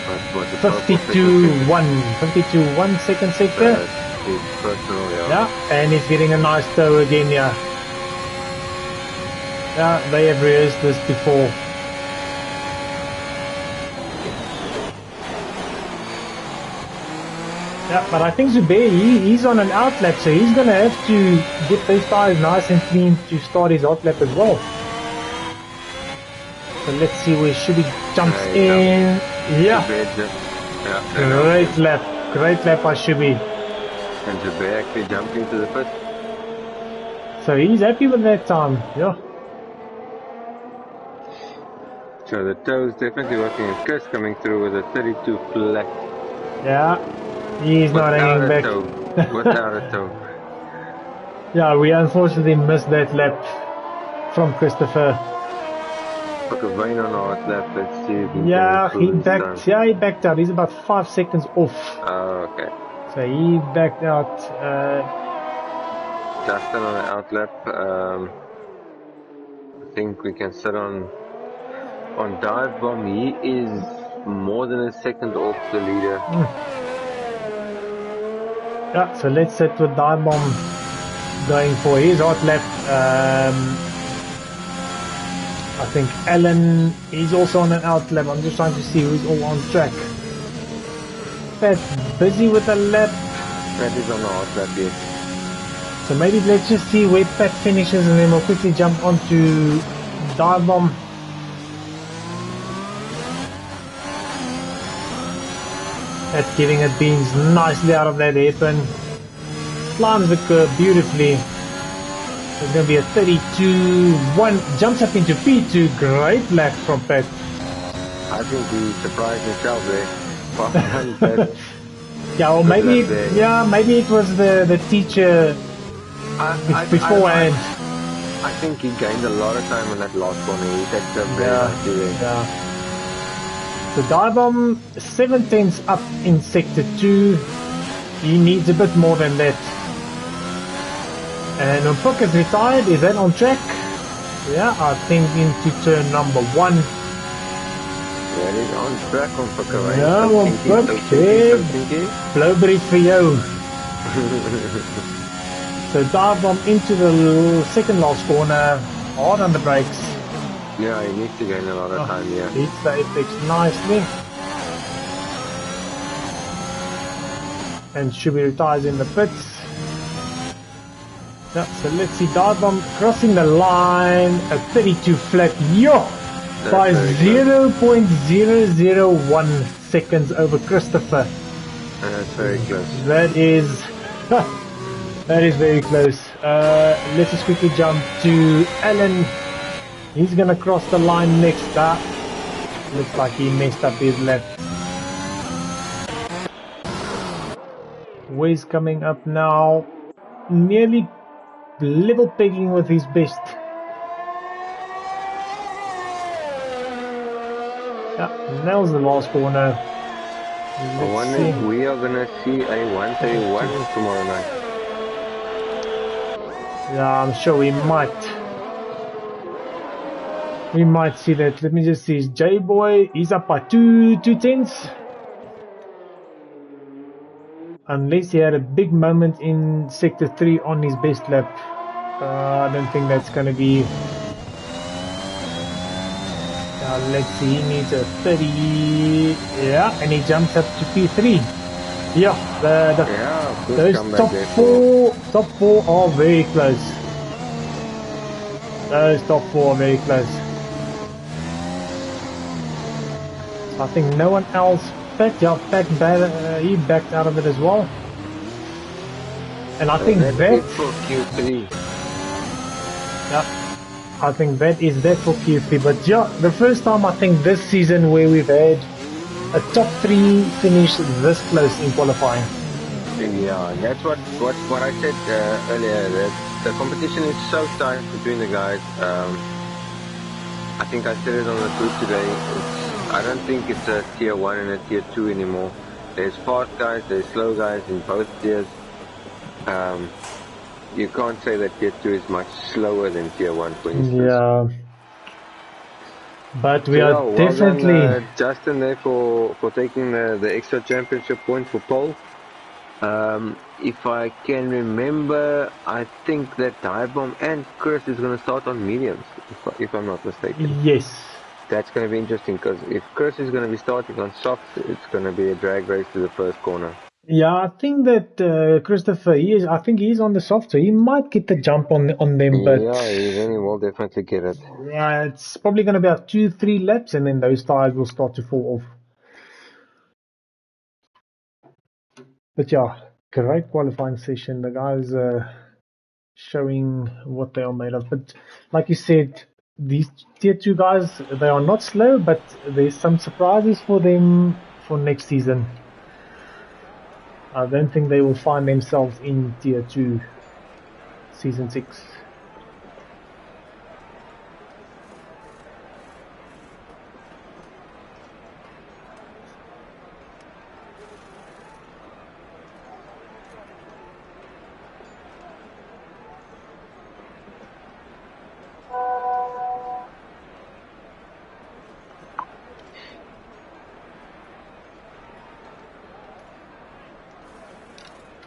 But what the 52.1 second sector. His personal, Yeah, and he's getting a nice tow again, yeah. Yeah, they have rehearsed this before. Yeah, but I think Zubair, he's on an outlap, so he's going to have to get those tires nice and clean to start his outlap as well. So let's see where Shubi jumps in. Yeah, great lap by Shubi. And Zubair actually jumped into the pit. So he's happy with that time, yeah. So the toe is definitely working, and Chris coming through with a 32 flat. Yeah, he's not hanging back. Without a toe. Yeah, we unfortunately missed that lap from Christopher. Took a vein on our lap. Let's see if he Yeah, can he improve his backed. time. Yeah, he backed out. He's about 5 seconds off. Oh, okay. So he backed out. Justin on the outlap. I think we can sit on dive bomb. He is more than a second off the leader. Yeah, so let's set with dive bomb going for his hot lap. I think Alan is also on an outlap. I'm just trying to see who's all on track. Pat busy with a lap. Pat is on the hot lap, yes. So maybe let's just see where Pat finishes and then we'll quickly jump onto dive bomb. Pat giving it beans nicely out of that hairpin. Climbs the curve beautifully. There's going to be a 32-1, jumps up into P2, great lap from Pat. I think he surprised himself there. Yeah, or maybe, maybe it was the teacher beforehand. I think he gained a lot of time on that last corner. He had some very nice there. Yeah. So dive bomb 7/10 up in sector 2. He needs a bit more than that. And Unpuk is retired. Is that on track? Yeah, I think into turn number 1. That is on track, Unpuk. Right? Yeah, Unpuk. Blowberry for you. So dive bomb into the second last corner. Hard on the brakes. Yeah, he needs to gain a lot of time, yeah. Beats the apex nicely. And should be retires in the pits. Yeah, so let's see dive bomb crossing the line at 32 flat. Yo! By 0.001 seconds over Christopher. That's very close. That is very close. Let's just quickly jump to Alan. He's gonna cross the line next up. Looks like he messed up his lap. Way's coming up now. Nearly level pegging with his best. Yeah, nails the last corner. I wonder if we are gonna see a 131 tomorrow night. Yeah, I'm sure we might. We might see that. Let me just see. J-Boy, he's up by 2/10. Unless he had a big moment in sector 3 on his best lap. I don't think that's going to be... let's see, he needs a 30... Yeah, and he jumps up to P3. Yeah, those top four are very close. Those top 4 are very close. I think no one else... he backed out of it as well. And I think that... for Q3. Yeah, I think that is that for Q3. But yeah, the first time I think this season where we've had a top 3 finish this close in qualifying. Yeah, and that's what I said earlier, that the competition is so tight between the guys. I think I said it on the group today. I don't think it's a tier 1 and a tier 2 anymore. There's fast guys, there's slow guys in both tiers. You can't say that tier 2 is much slower than tier 1, for instance. Yeah. But we are definitely... Justin there for taking the extra championship point for pole. If I can remember, I think that Dive-Bomb and Chris is going to start on mediums, if I'm not mistaken. Yes. That's going to be interesting, because if Chris is going to be starting on softs, it's going to be a drag race to the first corner. Yeah, I think that Christopher, I think he's on the soft, so he might get the jump on them, but Yeah, then he will definitely get it. yeah, it's probably going to be about 2-3 laps, and then those tires will start to fall off. But yeah, great qualifying session. The guys showing what they are made of. But like you said, these tier 2 guys, they are not slow, but there's some surprises for them for next season. I don't think they will find themselves in tier 2 season 6.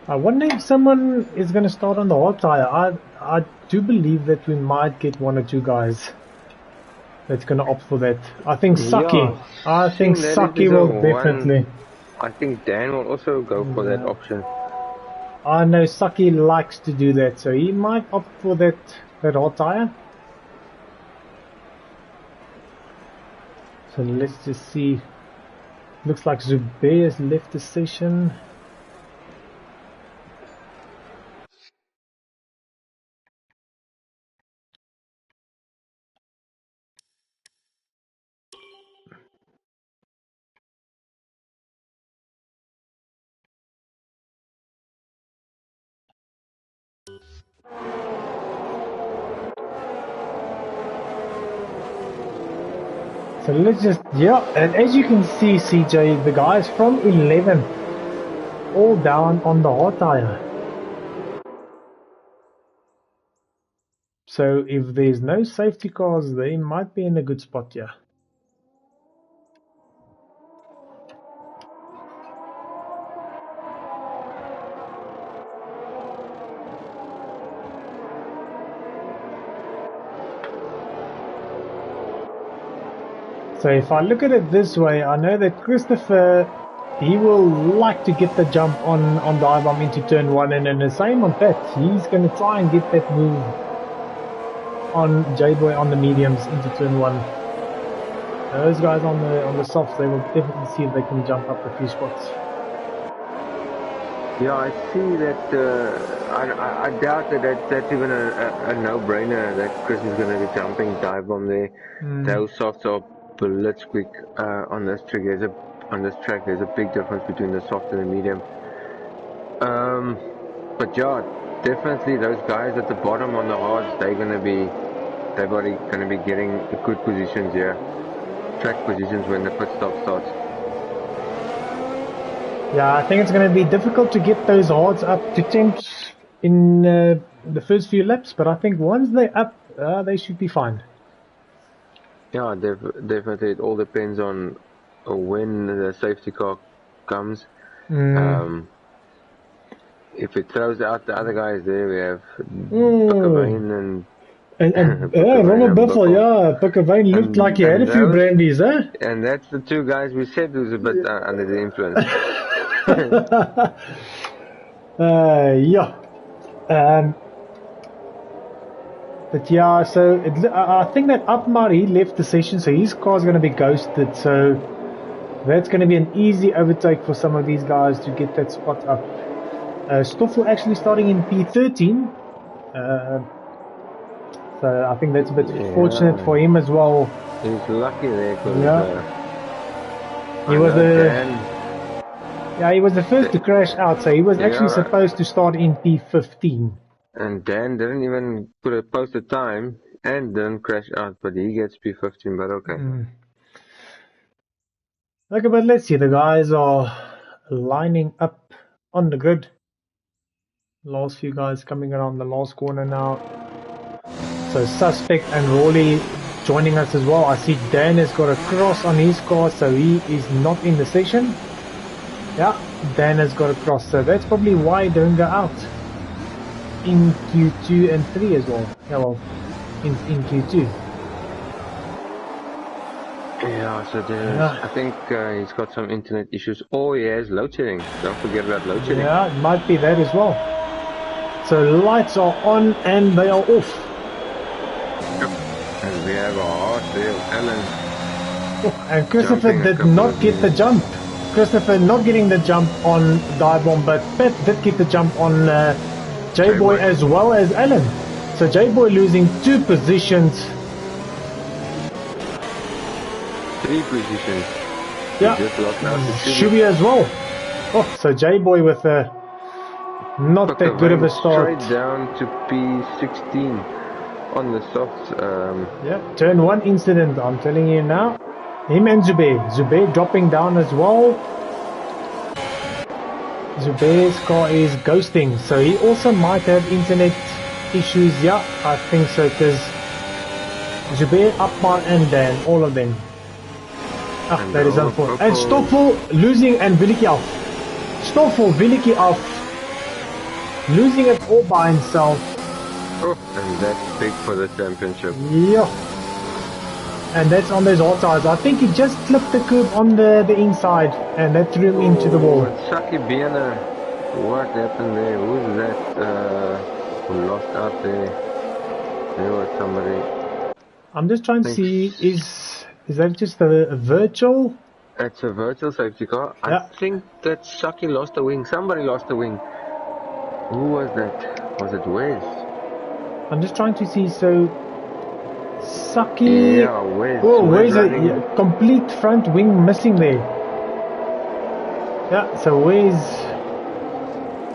I wonder if someone is going to start on the hot tire. I do believe that we might get 1 or 2 guys that's going to opt for that. I think Saki. Yeah, I think Saki will definitely. I think Dan will also go for that option. I know Saki likes to do that, so he might opt for that hot tire. So let's just see. Looks like Zubair has left the session. So let's just, yeah, and as you can see, CJ, the guys from 11 all down on the hot tire. So if there's no safety cars, they might be in a good spot here. So if I look at it this way, I know that Christopher, he will like to get the jump on Dive-Bomb into turn 1, and then the same on Pat. He's going to try and get that move on J-Boy on the mediums into turn 1. Those guys on the softs, they will definitely see if they can jump up a few spots. Yeah, I see that. I doubt that that's even a no-brainer that Chris is going to be jumping Dive-Bomb there. Those softs are blitzquick on this track. There's a big difference between the soft and the medium. But yeah, definitely those guys at the bottom on the hards, they're going to be getting good positions here, track positions when the pit stop starts. Yeah, I think it's going to be difficult to get those hards up to temps in the first few laps, but I think once they're up, they should be fine. Yeah, definitely. It all depends on when the safety car comes. If it throws out the other guys there, we have Pickavane and Ronald Buffel, yeah, Pickavane looked like he had a few brandies, huh? And that's the 2 guys we said was a bit under the influence. Yeah. But yeah, so I think that Upmar, he left the session, so his car's going to be ghosted. So that's going to be an easy overtake for some of these guys to get that spot up. Stoffel actually starting in P13. So I think that's a bit fortunate for him as well. He's lucky there. He was the first to crash out, so he was actually supposed to start in P15. And Dan didn't even post a time and didn't crash out, but he gets P15, but okay. Okay, but let's see, the guys are lining up on the grid. Last few guys coming around the last corner now. So Suspect and Rawley joining us as well. I see Dan has got a cross on his car, so he is not in the session. Yeah, Dan has got across, so that's probably why he don't go out in Q2 and 3 as well. Yeah, well, in Q2. Yeah, so I think he's got some internet issues. Oh, he has load shedding. Don't forget about load shedding. Yeah, it might be that as well. So lights are on and they are off. Yep. And we have a hard there, Alan. Oh, and Christopher did not get the jump. Christopher not getting the jump on Dive-Bomb, but Pat did get the jump on J-Boy as well as Alan. So J-Boy losing 2 positions. 3 positions. Yeah, Shubi as well. Oh, so J-Boy with a not that good of a start. Straight down to P16 on the softs. Yeah, turn 1 incident, I'm telling you now. Him and Zubair dropping down as well. Zubair's car is ghosting, so he also might have internet issues. Yeah, I think so, because Zubair, Akbar and Dan, all of them. Ah, that is unfortunate. And Stoffel losing and Williki off. Stoffel, Williki off. Losing it all by himself. Oh, and that's big for the championship. Yeah. And that's on those hot tires. I think he just clipped the curb on the inside and that threw him into the wall. Saki Biena. What happened there? Who's that who lost out there? There was somebody. I'm just trying to see, is that just a virtual? It's a virtual safety car. Yeah. I think that Saki lost a wing. Somebody lost a wing. Who was that? Was it Wes? I'm just trying to see, so Saki. Yeah, Wes. Oh, Wes a complete front wing missing there. Yeah, so Wes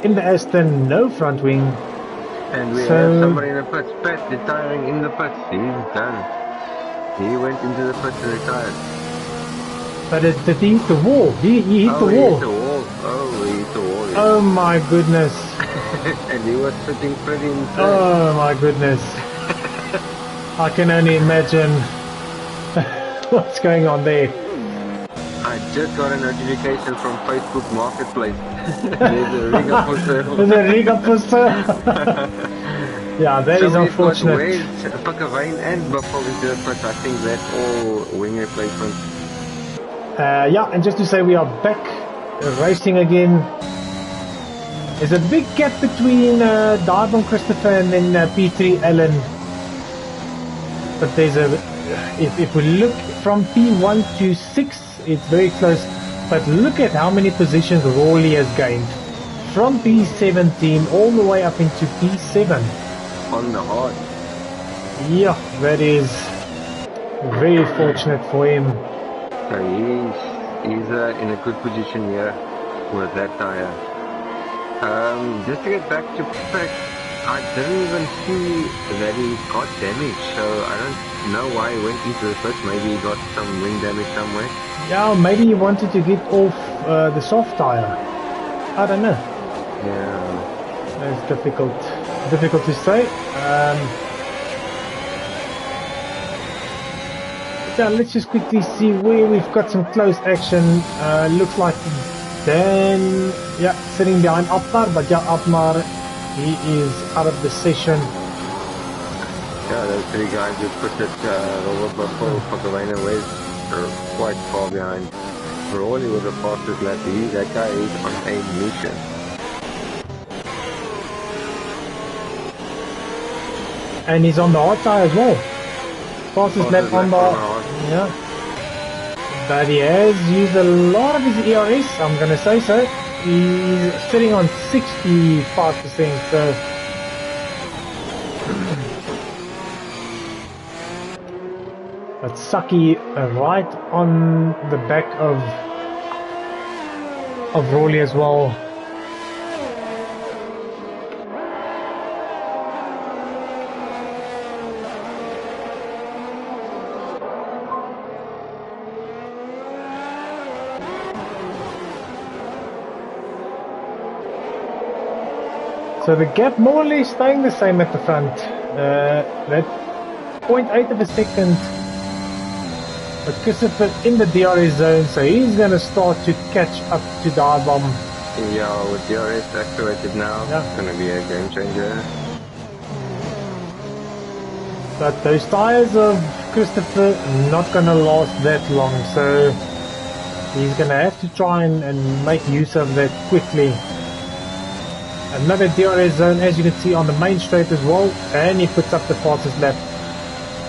in the Aston, no front wing. And we have somebody in the pits. Pat retiring in the pits. He's done. He went into the pits and retired. But did he hit the wall? He hit the wall. He hit the wall. Oh, he hit the wall. Yes. Oh my goodness. And he was sitting pretty in third. Oh my goodness. I can only imagine what's going on there. I just got a notification from Facebook Marketplace. There's a rig up for sale. There's a rig up for sale. Yeah, that is unfortunate. Pakavine and Buffalo into the pit. I think that's all wing replacement. Yeah, and just to say we are back racing again. There's a big gap between Dive-Bomb Christopher and then P3 Alan. But there's a, if we look from P1 to 6, it's very close. But look at how many positions Rawley has gained. From P17 all the way up into P7. On the hard. Yeah, that is very fortunate for him. So he's in a good position here with that tire. Just to get back to Pat, I didn't even see that he got damage, so I don't know why he went into the pits. Maybe he got some wing damage somewhere. Yeah, maybe he wanted to get off the soft tire. I don't know. Yeah. It's difficult to say. So let's just quickly see where we've got some close action. Looks like Dan, yeah, sitting behind Apnar, but yeah, Apnar, he is out of the session. Yeah, those 3 guys who put it, Robert Buffalo, Pakavine and Wes are quite far behind. Rawley was the fastest lap. That guy is on a mission. And he's on the hot tire as well. Fastest lap on the yeah. But he has used a lot of his ERS, I'm gonna say so. He's sitting on 65%, so but Saki right on the back of Rawley as well. So the gap more or less staying the same at the front. That 0.8 of a second But Christopher in the DRS zone, so he's going to start to catch up to Dive-Bomb. Yeah, with DRS activated now, it's going to be a game changer. But those tires of Christopher not going to last that long, so he's going to have to try and make use of that quickly. Another DRS zone, as you can see on the main straight as well, and he puts up the fastest lap.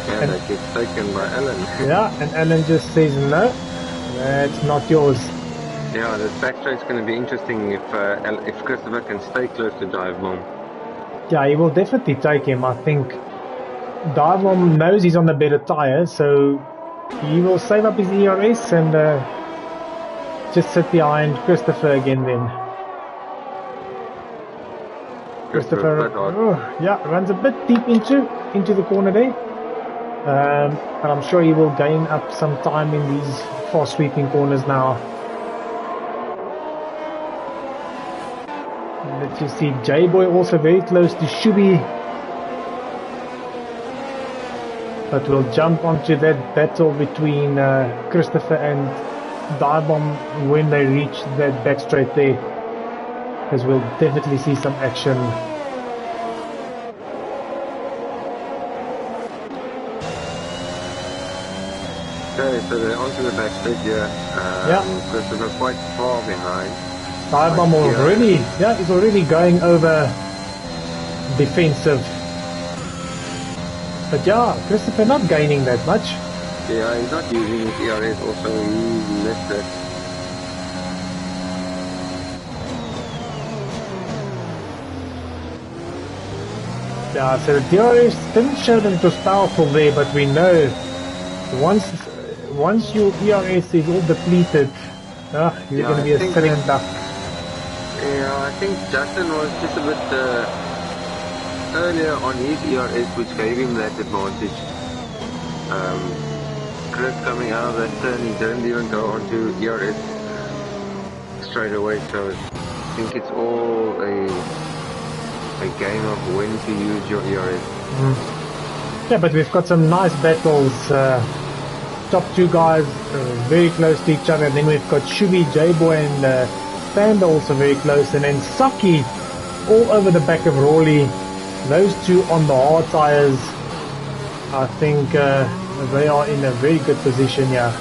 Yeah, that gets taken by Alan. Yeah, and Alan just says, no, that's not yours. Yeah, the back straight's going to be interesting if Christopher can stay close to Dive-Bomb. Yeah, he will definitely take him. I think Dive-Bomb knows he's on the better tire, so he will save up his ERS and just sit behind Christopher again then. Christopher runs a bit deep into the corner there. But I'm sure he will gain up some time in these fast sweeping corners now. Let's just see J-Boy also very close to Shubi. But we'll jump onto that battle between Christopher and Dive-Bomb when they reach that back straight there. Because we'll definitely see some action. Okay, so they're onto the back straight here. Christopher quite far behind. Dive-Bomb already, he's already going over defensive. But yeah, Christopher not gaining that much. Yeah, he's not using his ERS also, he missed it. Yeah, so the DRS didn't show that it was powerful there, but we know once your ERS is all depleted, you're going to be a sitting duck. Yeah, I think Justin was just a bit earlier on his ERS, which gave him that advantage. Chris coming out of that turn, he didn't even go onto ERS straight away, so I think it's all a game of when to use your ERS. Yeah, but we've got some nice battles. Top two guys very close to each other. And then we've got Shubi, J-Boy and Panda also very close. And then Saki all over the back of Rawley. Those two on the hard tires. I think they are in a very good position here.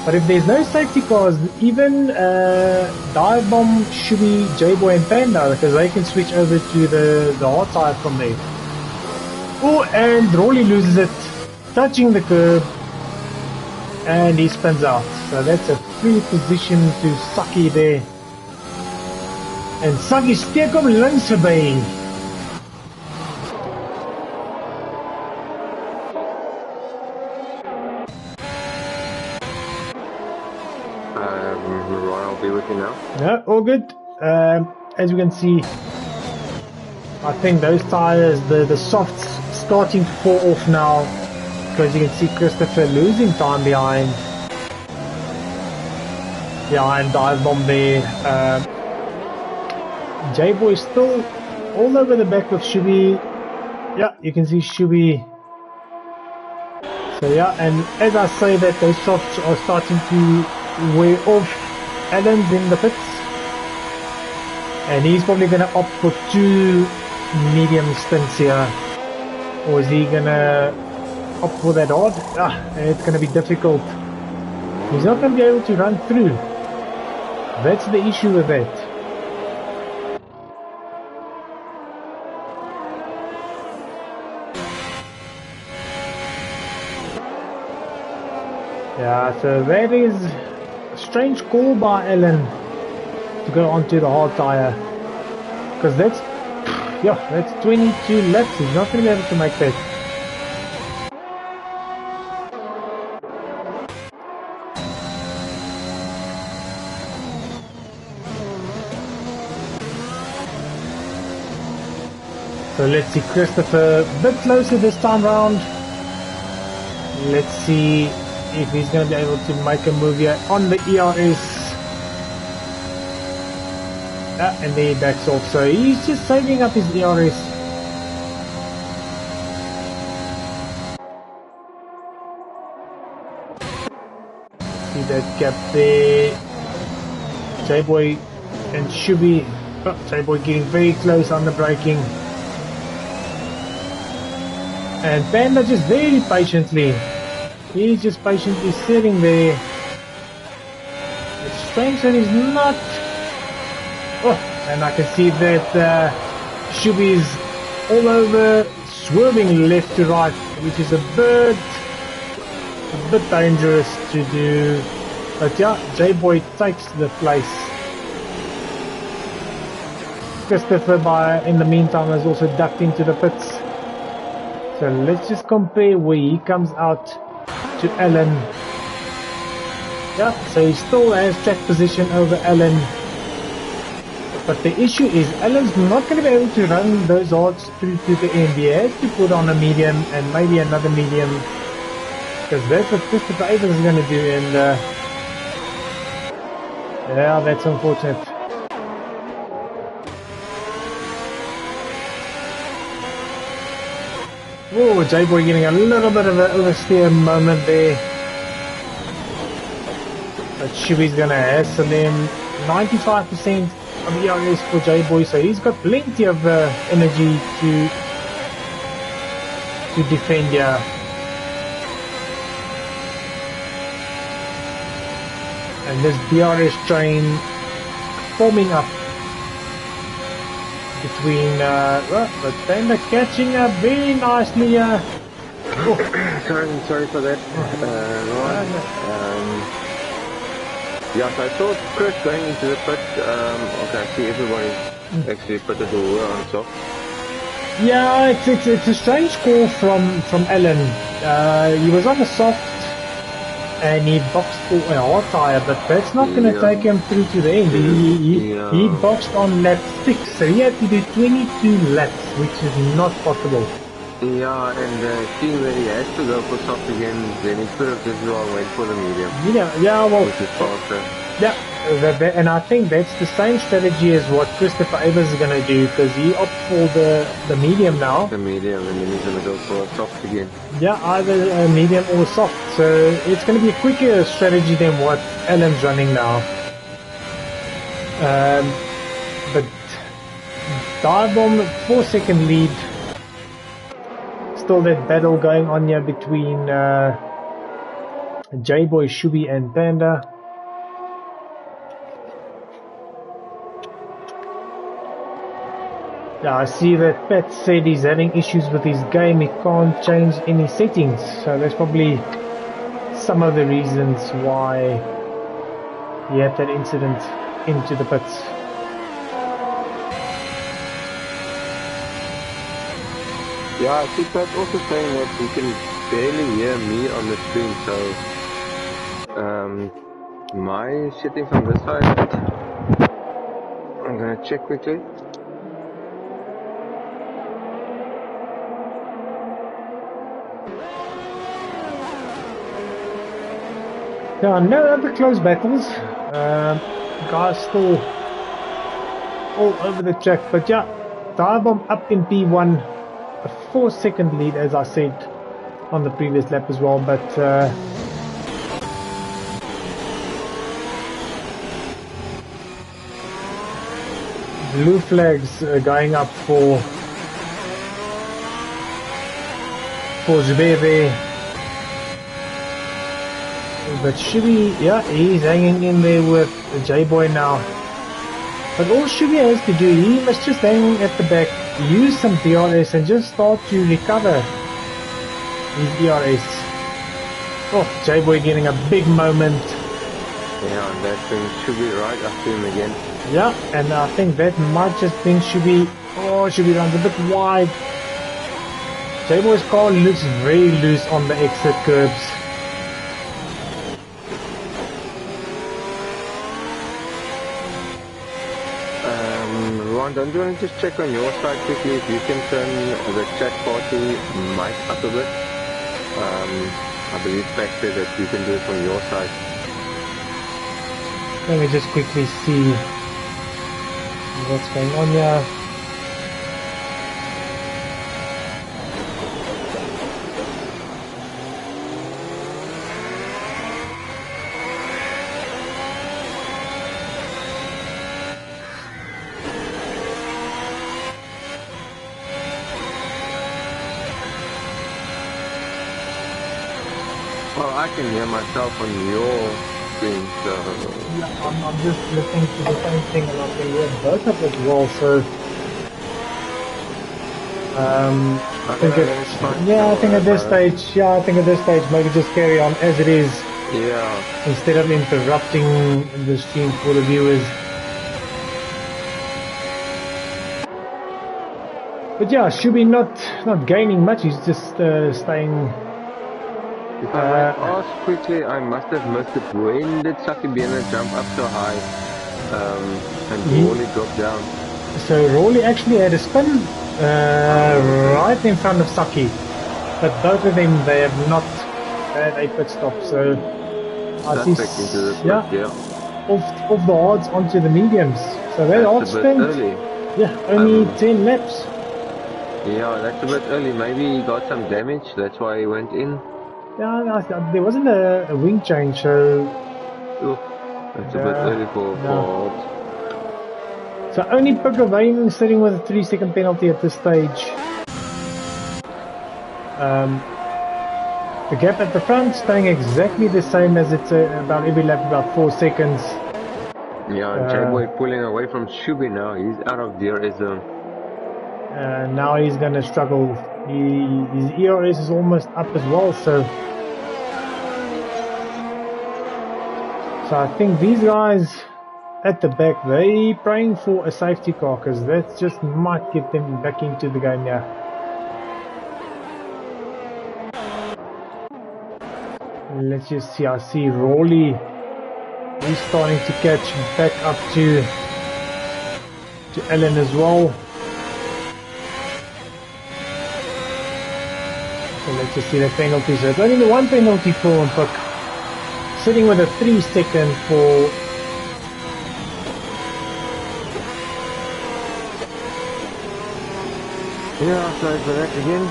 But if there's no safety cars, even Dive-Bomb, Shubi, J-Boy and Panda, because they can switch over to the hard tire from there. Oh, and Rawley loses it, touching the curb, and he spins out. So that's a free position to Saki there. En Saki steek hom links verby. Ron, I'll be with you now. Yeah, all good. As you can see, I think those tires, the softs starting to fall off now, because you can see Christopher losing time behind Dive-Bomb there. J-Boy still all over the back with Shubi. Yeah, you can see Shubi. So yeah, and as I say that, those softs are starting to wear off. Alan's in the pits, and he's probably going to opt for 2 medium stints here. Or is he going to opt for that hard? It's going to be difficult. He's not going to be able to run through. That's the issue with that. Yeah, so that is a strange call by Alan to go onto the hard tire, because that's 22 laps. He's not going to be able to make that. So let's see Christopher a bit closer this time round. Let's see if he's going to be able to make a move here on the ERS. And then he backs off. So he's just saving up his ERS. see that gap there. J-Boy and Shubi. Oh, J-Boy getting very close on the braking. And Panda just very patiently. He's just patiently sitting there. It's strange that he's not. Oh, and I can see that Shubi's all over, swerving left to right, which is a bit dangerous to do. But yeah, J-Boy takes the place. Christopher, in the meantime, has also ducked into the pits. So let's just compare where he comes out to Alan. Yeah, so he still has track position over Alan. But the issue is Alan's not going to be able to run those hards through to the end. He has to put on a medium and maybe another medium. Because that's what Christopher Evans is going to do. And yeah, that's unfortunate. Oh, J-Boy getting a little bit of an oversteer moment there. But Shubi's going to hassle him. 95% of ERS for J-Boy, so he's got plenty of energy to defend here. And this DRS train forming up between but Panda catching up very nicely. Sorry for that, Ron. Yeah, so I saw Chris going into the pit. Okay, I see everybody actually put the door on top. Yeah, it's a strange call from Alan. He was on the soft and he boxed for a hard tire, but that's not going to take him through to the end. He boxed on lap 6, so he had to do 22 laps, which is not possible. Yeah, and seeing that he has to go for soft again, then he could have just went for the medium. Yeah, well, which is faster. Yeah, and I think that's the same strategy as what Christopher Evans is going to do, because he opts for the medium now. The medium, and then he's going to go for a soft again. Yeah, either a medium or a soft. So it's going to be a quicker strategy than what Alan's running now. But Dive Bomb 4-second lead. Still that battle going on here between J-Boy, Shubi and Panda. Yeah, I see that Pat said he's having issues with his game. He can't change any settings. So that's probably some of the reasons why he had that incident into the pits. Yeah, I see Pat also saying that he can barely hear me on the screen. So my settings on this side, I'm going to check quickly. Yeah, no other close battles. Guys still all over the track, but yeah, Dive Bomb up in P1, a 4-second lead, as I said on the previous lap as well. But blue flags going up for Zubebe. But Shubi, yeah, he's hanging in there with J-Boy now. But all Shubi has to do, he must just hang at the back, use some DRS and just start to recover his DRS. Oh, J-Boy getting a big moment. Yeah, and that brings Shubi right up to him again. Yeah, and I think that might just bring Shubi. Oh, Shubi runs a bit wide. J-Boy's car looks very loose on the exit curbs. Don't you want to just check on your side quickly if you can turn the chat party mic up a bit? I believe Pat said that you can do it from your side. Let me just quickly see what's going on here. Well, I can hear myself on your screen, so... Yeah, I'm just listening to the same thing and I can hear both of it well, so... I think I think at this stage, I think at this stage, maybe just carry on as it is. Yeah. Instead of interrupting the stream for the viewers. But yeah, should be not gaining much. He's just staying. If I might ask quickly, I must have missed it. When did Sakibena jump up so high and Rawley drop down? So Rawley actually had a spin right in front of Saki, but both of them they have not had a pit stop. So I see, off the hards onto the mediums. So they are spent. Yeah, only 10 laps. Yeah, that's a bit early. Maybe he got some damage, that's why he went in. Yeah, there wasn't a wing change, so... That's a bit early for hards. So only Pugavain sitting with a 3-second penalty at this stage. The gap at the front staying exactly the same as it's about every lap, about 4 seconds. Yeah, J-Boy pulling away from Shubi now. He's out of DRS zone. Now he's going to struggle. His ERS is almost up as well, so I think these guys at the back, they praying for a safety car because that just might get them back into the game now. Let's just see. I see Rawley. He's starting to catch back up to Ellen as well. So let's just see the penalties. There's only one penalty for Puck. Sitting with a 3-second for yeah, sorry for that again.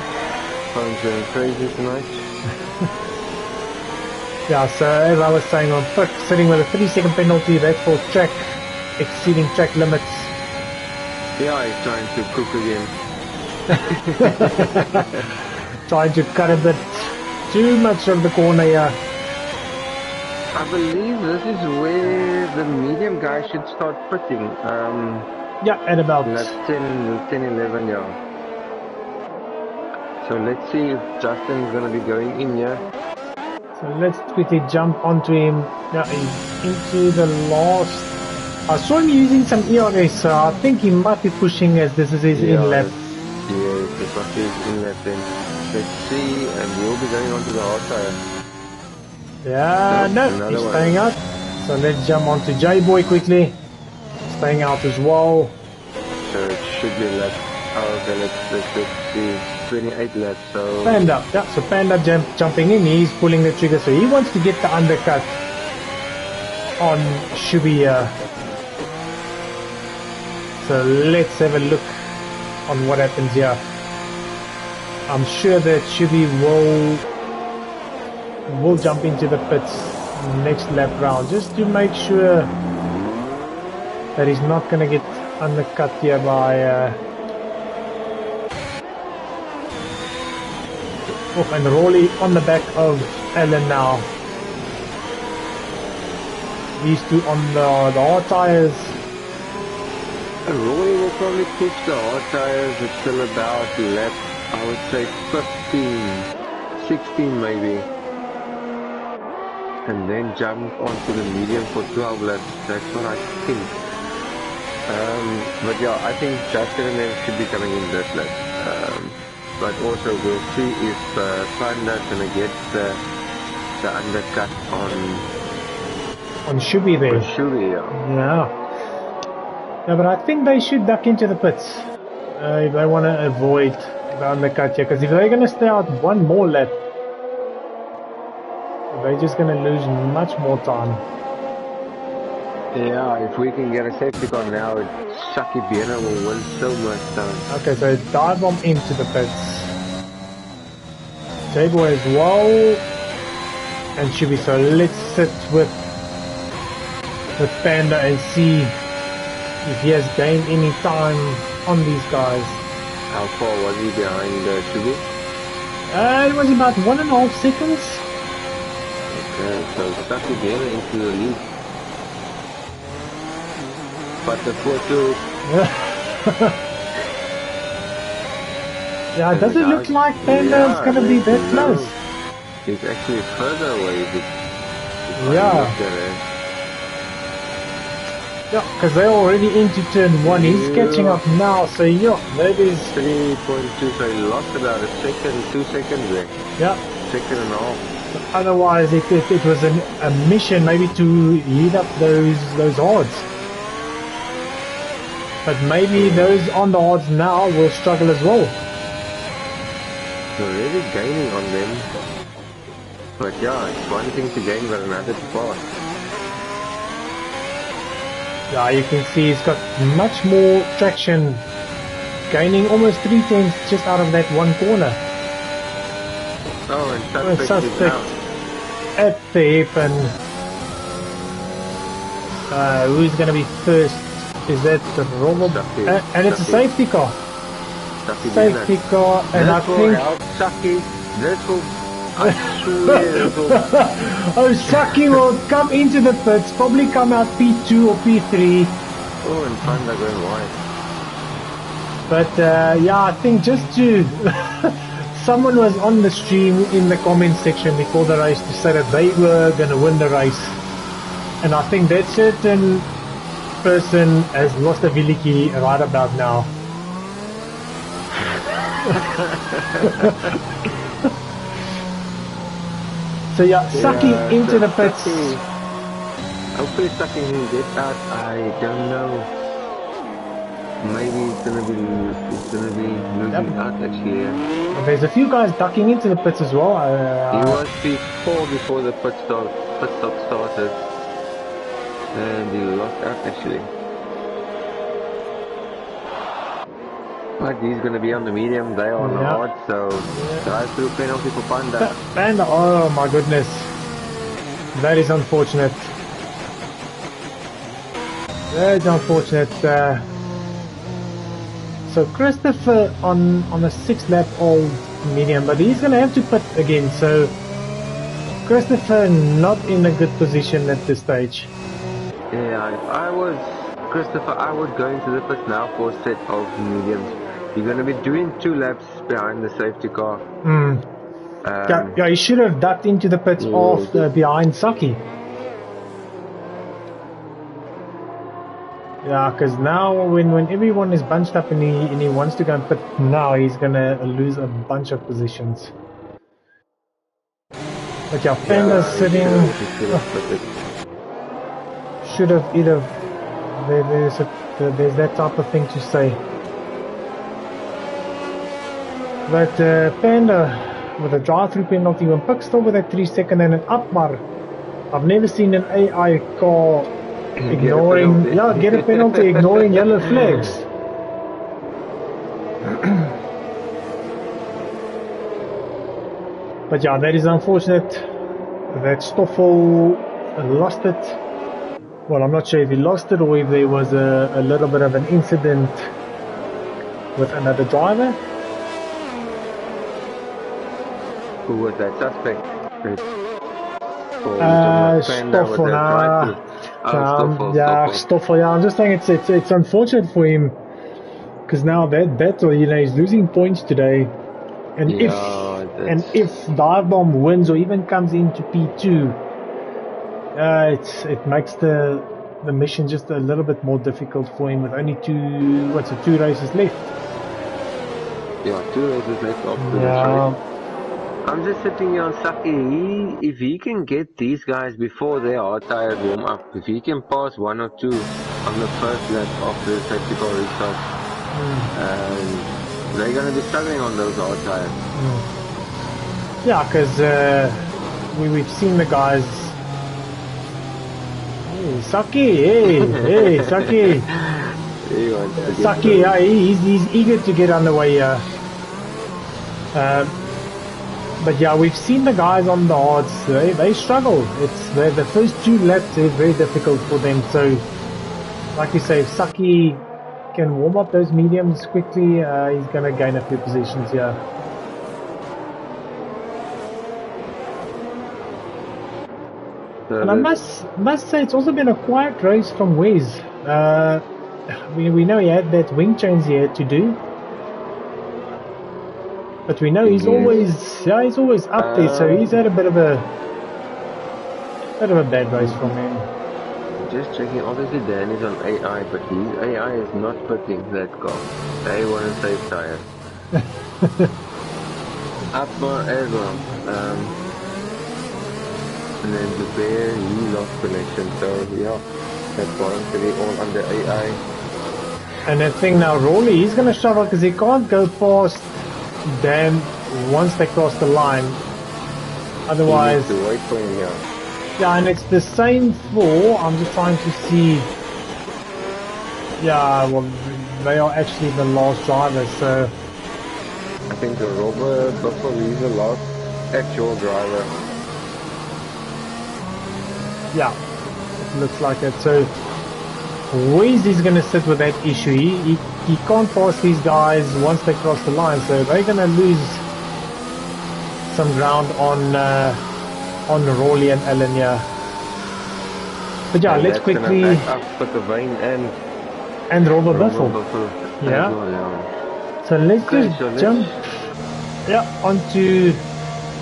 Phone's going crazy tonight. Yeah, so as I was saying, on Puck sitting with a 3-second penalty, that's for track exceeding track limits. Yeah, he's trying to cook again. Trying to cut a bit too much of the corner here. I believe this is where the medium guy should start pitting. Yeah, at about 10-11, yeah. So let's see if Justin's going to be going in here. So let's quickly jump onto him. Yeah, he's into the last. I saw him using some ERS, so I think he might be pushing as this is his in-lap. Yes, this must be his in-lap then. Let's see, and we'll be going on to the hard tire. Yeah, no, he's staying out. So let's jump onto J-Boy quickly. Staying out as well. So it should be lap. Oh, okay, let's see. 28 laps, so... Panda, yeah, so Panda jumping in, he's pulling the trigger, so he wants to get the undercut on Shubi. So let's have a look on what happens here. I'm sure that Shubi will jump into the pits next lap round, just to make sure that he's not going to get undercut here by... and Rawley on the back of Ellen now. These two on the hard tires. Rawley will probably push the hard tires. It's still about lap, I would say 15, 16 maybe. And then jump onto the medium for 12 laps. That's what I think. But yeah, I think Justin and them should be coming in this lap. But also we'll see if Panda's gonna get the undercut on Shubi there. On Shubi, yeah. Yeah, but I think they should duck into the pits if they want to avoid the undercut here. Because if they're gonna stay out one more lap, they're just gonna lose much more time. Yeah, if we can get a safety car now, Sakibena will win so much time. Okay, so dive bomb into the pits. J-Boy as well. And Shubi, so let's sit with Panda and see if he has gained any time on these guys. How far was he behind Shubi? It was about 1.5 seconds. So stuck again into the lead. But the 4-2. Yeah, does it look like Panda is going to be that close? It's actually further away. Yeah, because they're already into turn 1. He's catching up now, so yeah, that is 3.2. So he lost about a second, 2 seconds there. Yeah, second and a half. Otherwise, it was a mission maybe to heat up those odds. But maybe those on the odds now will struggle as well. They're really gaining on them. But yeah, it's one thing to gain, but another to pass. Yeah, you can see he's got much more traction, gaining almost 3/10 just out of that one corner. Oh, and Suspect at the hip, and who's going to be first? Is that the Robo? And it's a safety car. Safety car, and I think... This will... I swear this will... Oh, Saki will come into the pits, probably come out P2 or P3. Oh, and Panda going wide. But yeah, I think just to... Someone was on the stream in the comments section before the race to say that they were going to win the race. And I think that certain person has lost a Viliki right about now. So yeah, Saki into the pits. Hopefully Saki can get out. I don't know. Maybe it's gonna be losing out actually. Yeah. There's a few guys ducking into the pits as well. He was before the pit stop started, and he lost out actually. But he's gonna be on the medium. They are on the hard, so drive through penalty for Panda. Panda, oh my goodness, that is unfortunate. That is unfortunate. So Christopher on a 6 lap old medium, but he's going to have to pit again. So Christopher not in a good position at this stage. Yeah, if I was Christopher, I would go into the pit now for a set of mediums. You're going to be doing 2 laps behind the safety car. Yeah, he should have ducked into the pits off behind Saki. Yeah, because now when everyone is bunched up and he wants to go and pit now, he's gonna lose a bunch of positions. But yeah, Panda's sitting. Should have either. There's that type of thing to say. But Panda with a drive-through penalty when Puck still with a 3-second and an Akbar. I've never seen an AI car ignoring, get a penalty, ignoring yellow flags. But yeah, that is unfortunate that Stoffel lost it. Well, I'm not sure if he lost it or if there was a little bit of an incident with another driver. Who was that suspect? Stoffel. Yeah, I'm just saying it's unfortunate for him because now that battle, he's losing points today, and if Dive Bomb wins or even comes into P2, it makes the mission just a little bit more difficult for him with only 2 races left. Yeah, 2 races left after this race. I'm just sitting here on Saki. If he can get these guys before their hard tire warm up, if he can pass 1 or 2 on the first lap after the safety car restarts, they're going to be struggling on those hard tires. Yeah, because we've seen the guys. Hey, Saki, hey, Saki. Saki, he's eager to get underway here. But yeah, we've seen the guys on the hards, they struggle. It's the first 2 laps is very difficult for them. So, like you say, if Saki can warm up those mediums quickly, he's going to gain a few positions here. So And I must say it's also been a quiet race from Wes. We know he had that wing change he had to do, but we know he's always up there. So he's had a bit of a bad race from him. Just checking. Obviously, Dan is on AI, but his AI is not fitting that car. They want to save tires. Upmar as well. And then the bear, he lost connection. So yeah, that's voluntarily all under AI. And that thing now, Rawley, he's going to struggle because he can't go past Dan once they cross the line. Otherwise, he needs to wait for him, yeah. Yeah, and it's the same for, I'm just trying to see, yeah, well, they are actually the last drivers, so. I think the Robert Buffalo is the last actual driver. Yeah, it looks like it. So, Wes is going to sit with that issue. He can't pass these guys once they cross the line, so they're going to lose some ground on Rawley and Allen, yeah. But yeah, and let's quickly up with the Vane and Robert Buffalo. Yeah. So let's just jump onto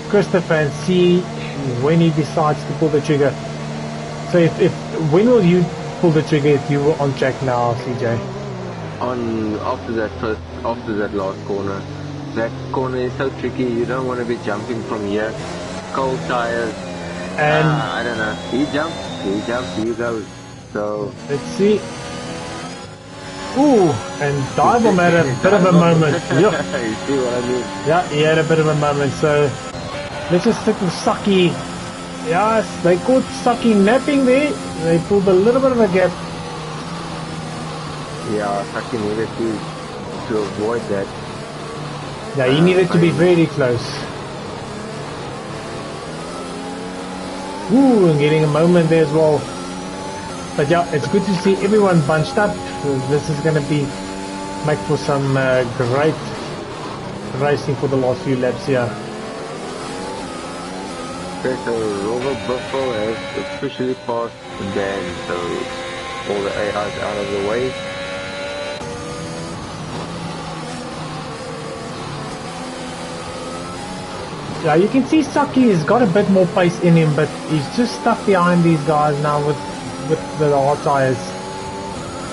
Christopher and see when he decides to pull the trigger. So when will you pull the trigger if you were on track now, CJ? After that last corner. That corner is so tricky. You don't want to be jumping from here. Cold tires. And I don't know. He jumps, he goes. So let's see. Ooh, and Dival had a bit of a moment. You see what I mean? Yeah, he had a bit of a moment. So let's just stick with Saki. Yes, they caught Saki napping there. They pulled a little bit of a gap. Yeah, Saki needed to avoid that. Yeah, he needed to be very close. Ooh, and getting a moment there as well. But yeah, it's good to see everyone bunched up. This is going to make for some great racing for the last few laps here. Okay, so Robert Buffalo has officially passed Dan, so all the AI is out of the way. Yeah, you can see Saki has got a bit more pace in him, but he's just stuck behind these guys now with the hard tires.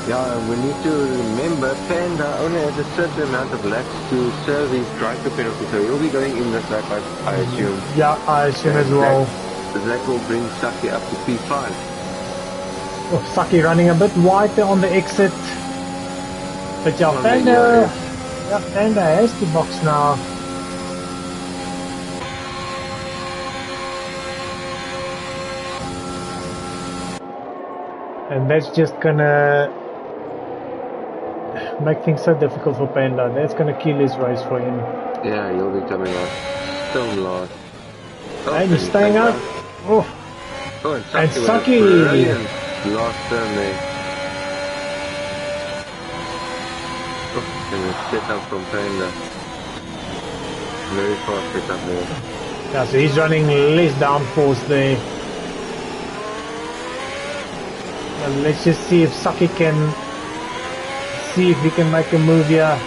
Yeah, we need to remember Panda only has a certain amount of laps to serve his driver penalty, so he'll be going in this lap, I assume. Yeah, I assume as well. That will bring Saki up to P5. Oh, Saki running a bit wide there on the exit. But yeah, Panda has to box now. And that's just gonna make things so difficult for Panda. That's gonna kill his race for him. Yeah, he'll be coming out stone last. Oh, and he's staying out. Oh, and Saki. Brilliant last turn there. Oh, and a set up from Panda. Very fast set up there. Yeah, so he's running less downforce there. And let's just see if Saki can he can make a move here.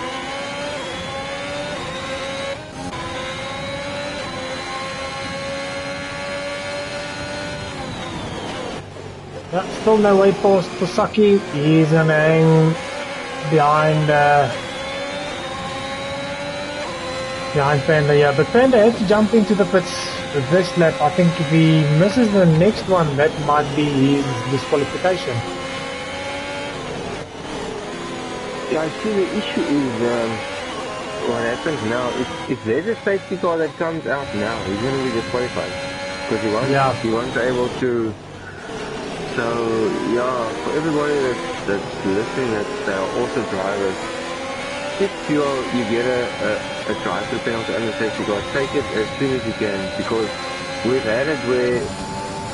Yeah, still no way past for Saki. He's gonna hang behind Panda, yeah. But Panda has to jump into the pits this lap. I think if he misses the next one, that might be his disqualification. Yeah, I see the issue is what happens now. If there's a safety car that comes out now, he's going to be disqualified because he won't be able to. So yeah, for everybody that's listening, that are also drivers, if you get a driver penalty on the safety car, take it as soon as you can, because we've had it where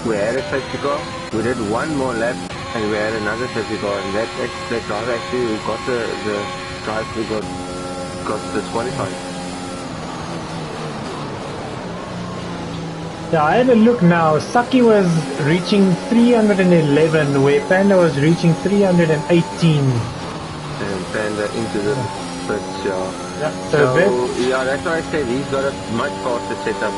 we had a safety car, we did one more lap and we had another safety car, and that driver actually got the driver got disqualified. Yeah, I had a look now. Saki was reaching 311, where Panda was reaching 318. And Panda into the pits, yeah. Yeah, So, that, yeah, that's why I said he's got a much faster setup.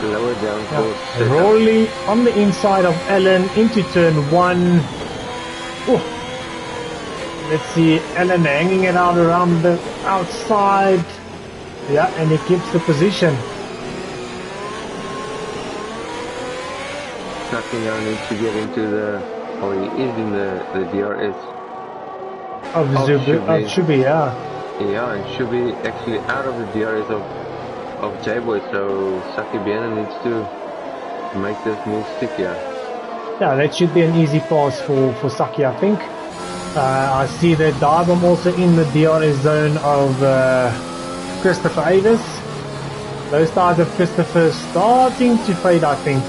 Lower downforce setup. Rolly on the inside of Ellen into turn 1. Oh. Let's see, Ellen hanging it out around the outside. Yeah, and he keeps the position. Saki now needs to get into the, or he is in the DRS. Of Shubi, yeah. Yeah, and Shubi actually out of the DRS of J-Boy, so Saki Biana needs to make this move stickier. Yeah, that should be an easy pass for Saki, I think. I see that Darbom also in the DRS zone of Christopher Avis. Those tires of Christopher starting to fade, I think.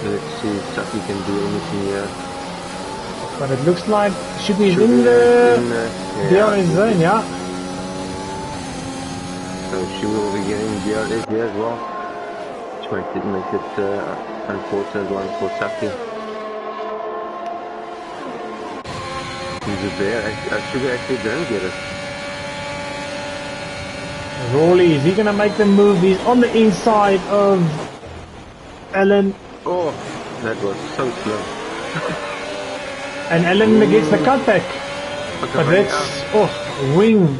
Let's see if Saki can do anything here. But it looks like should be in the DRS zone, yeah. So she will be getting DRS here as well. Which makes it unfortunate one for Saki. He's there. Sugar actually didn't get it. Rolly, is he going to make the move? He's on the inside of Ellen. Oh, that was so slow. And Ellen gets the cutback. But that's, wing.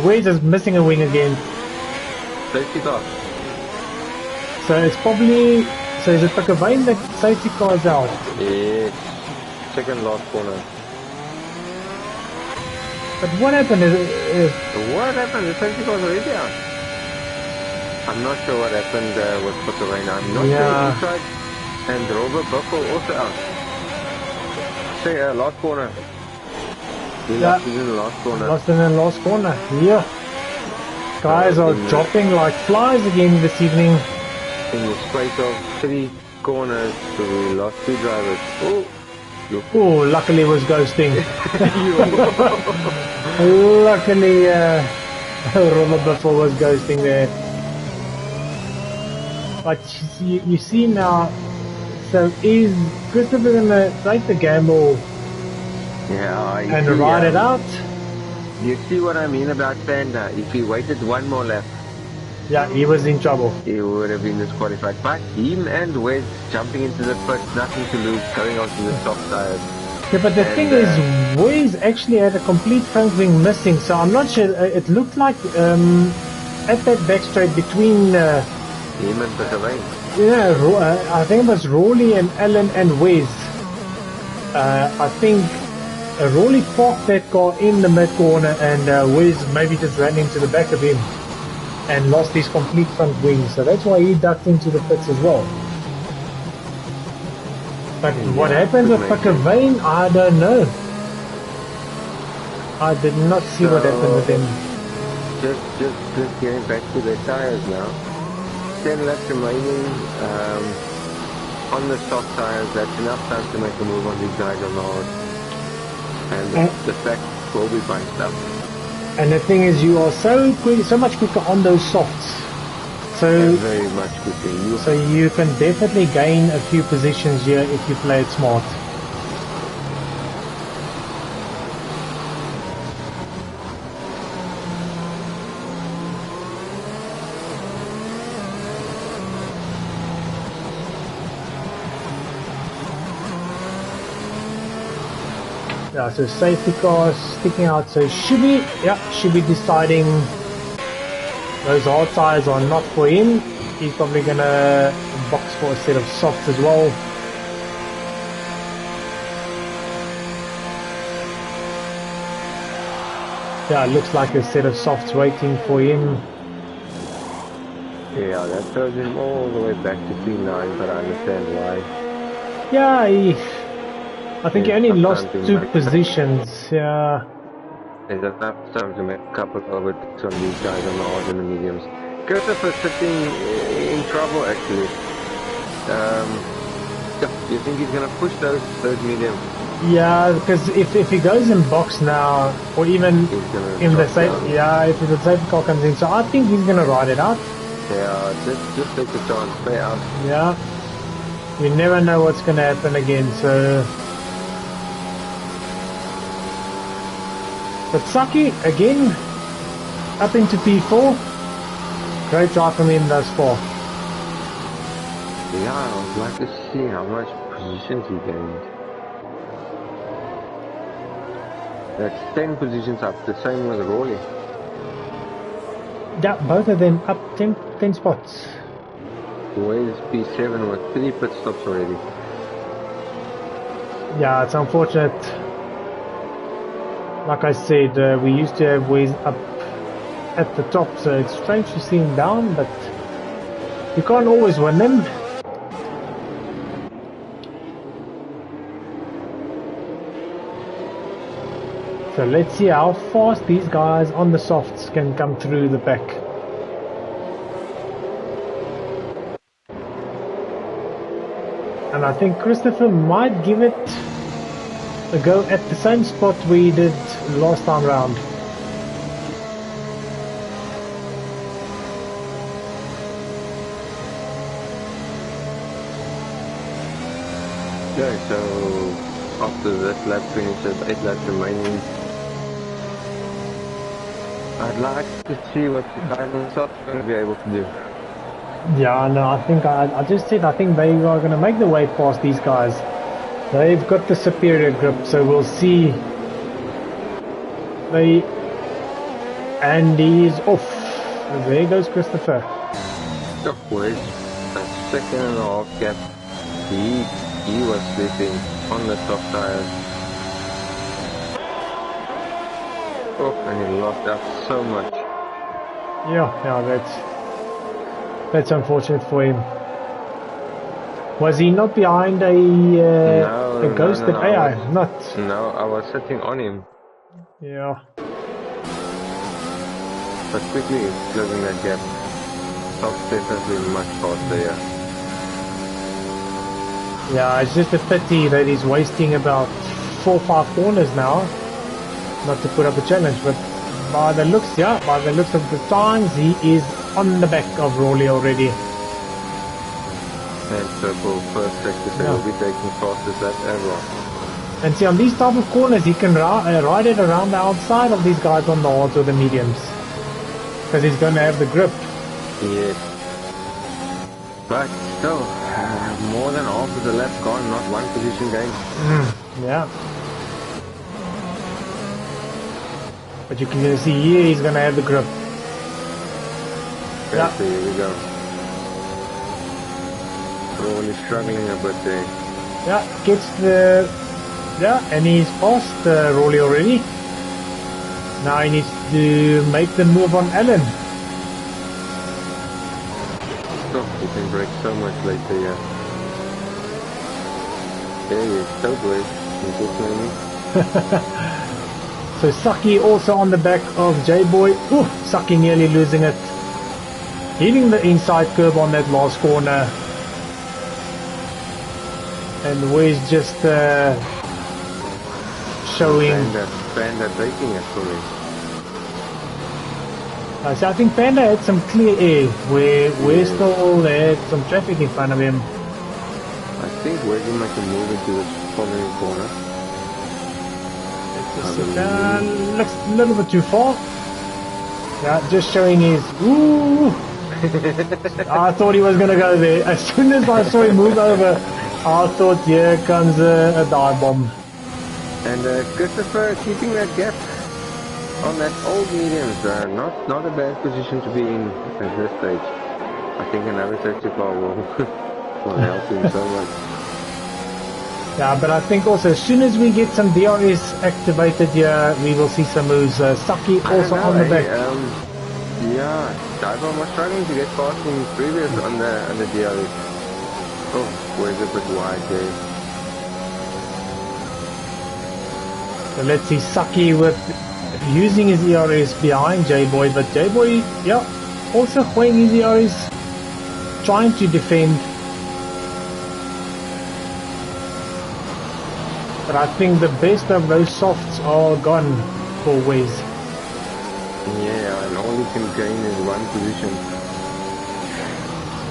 Where's is missing a wing again? Safety car. So it's probably, so is it Pakavane that safety car is out? Yes. Second last corner. But what happened What happened? The safety car is already out. I'm not sure what happened with Pakavane. I'm not sure if he tried. And Robert Buffalo also out. Say, last corner. He lost in the last corner. Lost in the last corner, yeah. Guys are dropping like flies again this evening. In the space of 3 corners, so we lost 2 drivers. Oh, luckily it was ghosting. Luckily, Robert Buffalo was ghosting there. But you see now, so is Christopher going to take the gamble and ride it out? You see what I mean about Panda? If he waited one more lap, yeah, he was in trouble. He would have been disqualified. But him and Wes jumping into the pit, nothing to lose, going on to the soft tires. Yeah, but the thing is, Wes actually had a complete front wing missing, so I'm not sure. It looked like at that back straight between him and Pakavane. Yeah, I think it was Rolly and Ellen and Wes. I think Rolly parked that car in the mid corner, and Wes maybe just ran into the back of him and lost his complete front wing, so that's why he ducked into the pits as well. But what happened with Pakavane, I don't know. I did not see what happened with him. Just getting back to the tires now. 10 laps remaining on the soft tires. That's enough time to make a move on these guys on the hard. And the track will be bunched up. And the thing is, you are so quick, so much quicker on those softs. So very much quicker. So you can definitely gain a few positions here if you play it smart. Yeah, so safety cars sticking out, so should be deciding those hard tires are not for him. He's probably gonna box for a set of softs as well. Yeah, it looks like a set of softs waiting for him. Yeah, that throws him all the way back to P9, but I understand why. Yeah, I think he only lost 2 positions. Yeah. There's enough time to make a couple of overtakes on these guys on the hards and the mediums. Christopher's sitting in trouble actually. Do you think he's going to push those mediums? Yeah, because if he goes in box now, or even in the safe, yeah, if the safety car comes in, so I think he's gonna ride it out. Yeah, just take the chance, play out. Yeah, you never know what's gonna happen again. So, but Saki again up into P4. Great drive from him thus far. Yeah, I would like to see how much positions he gained. That's 10 positions up, the same as Rolly. Yeah, both of them up 10 spots. Where's P7 with 3 pit stops already? Yeah, it's unfortunate. Like I said, we used to have ways up at the top, so it's strange to see him down, but you can't always win them. So let's see how fast these guys on the softs can come through the pack. And I think Christopher might give it a go at the same spot we did last time round. Okay, so after this lap finishes, 8 laps remaining. I'd like to see what the guys on top are going to be able to do. Yeah, no, I think I just said I think they are going to make the way past these guys. They've got the superior grip, so we'll see. And he's off. There goes Christopher. With a second and a half gap, he was sleeping on the top tires. Oh, and he lost out so much. Yeah, that's unfortunate for him. Was he not behind a ghosted AI? Not. No, I was sitting on him. Yeah. But quickly he's closing that gap. Top definitely much faster, yeah. Yeah, it's just a pity that he's wasting about 4 or 5 corners now. Not to put up a challenge, but by the looks of the times, he is on the back of Rolly already. And circle first sector, so he'll be taking fastest lap as well. And see, on these type of corners, he can ride it around the outside of these guys on the hards or the mediums. Because he's going to have the grip. Yes. But still, more than half of the lap gone, not one position gain. Yeah. But you can see here he's going to have the grip. Okay, so here we go. Rolly struggling a bit there. Yeah, gets the... Yeah, and he's past Rolly already. Now he needs to make the move on Allen. Oh, he can break so much later, yeah. There he is, totally. So Saki also on the back of J-Boy. Ooh, Saki nearly losing it. Hitting the inside curb on that last corner. And Wes just showing... Panda taking it for me. So I think Panda had some clear air where Wes still had some traffic in front of him. I think Wes will make a move into the following corner. Looks a little bit too far. Yeah, just showing his... Ooh! I thought he was going to go there. As soon as I saw him move over, I thought, here comes a dive bomb. And Christopher keeping that gap on that old mediums. Not a bad position to be in at this stage. I think another safety car will help him so much. Yeah, but I think also as soon as we get some DRS activated here, we will see some moves. Saki also on the back. Yeah, Dive was struggling to get past him previous on the DRS. Oh, where's a bit wide there. So let's see Saki with using his ERS behind J-Boy, but J-Boy, yeah, also playing his ERS, trying to defend. But I think the best of those softs are gone for Wes. Yeah, and all you can gain is one position.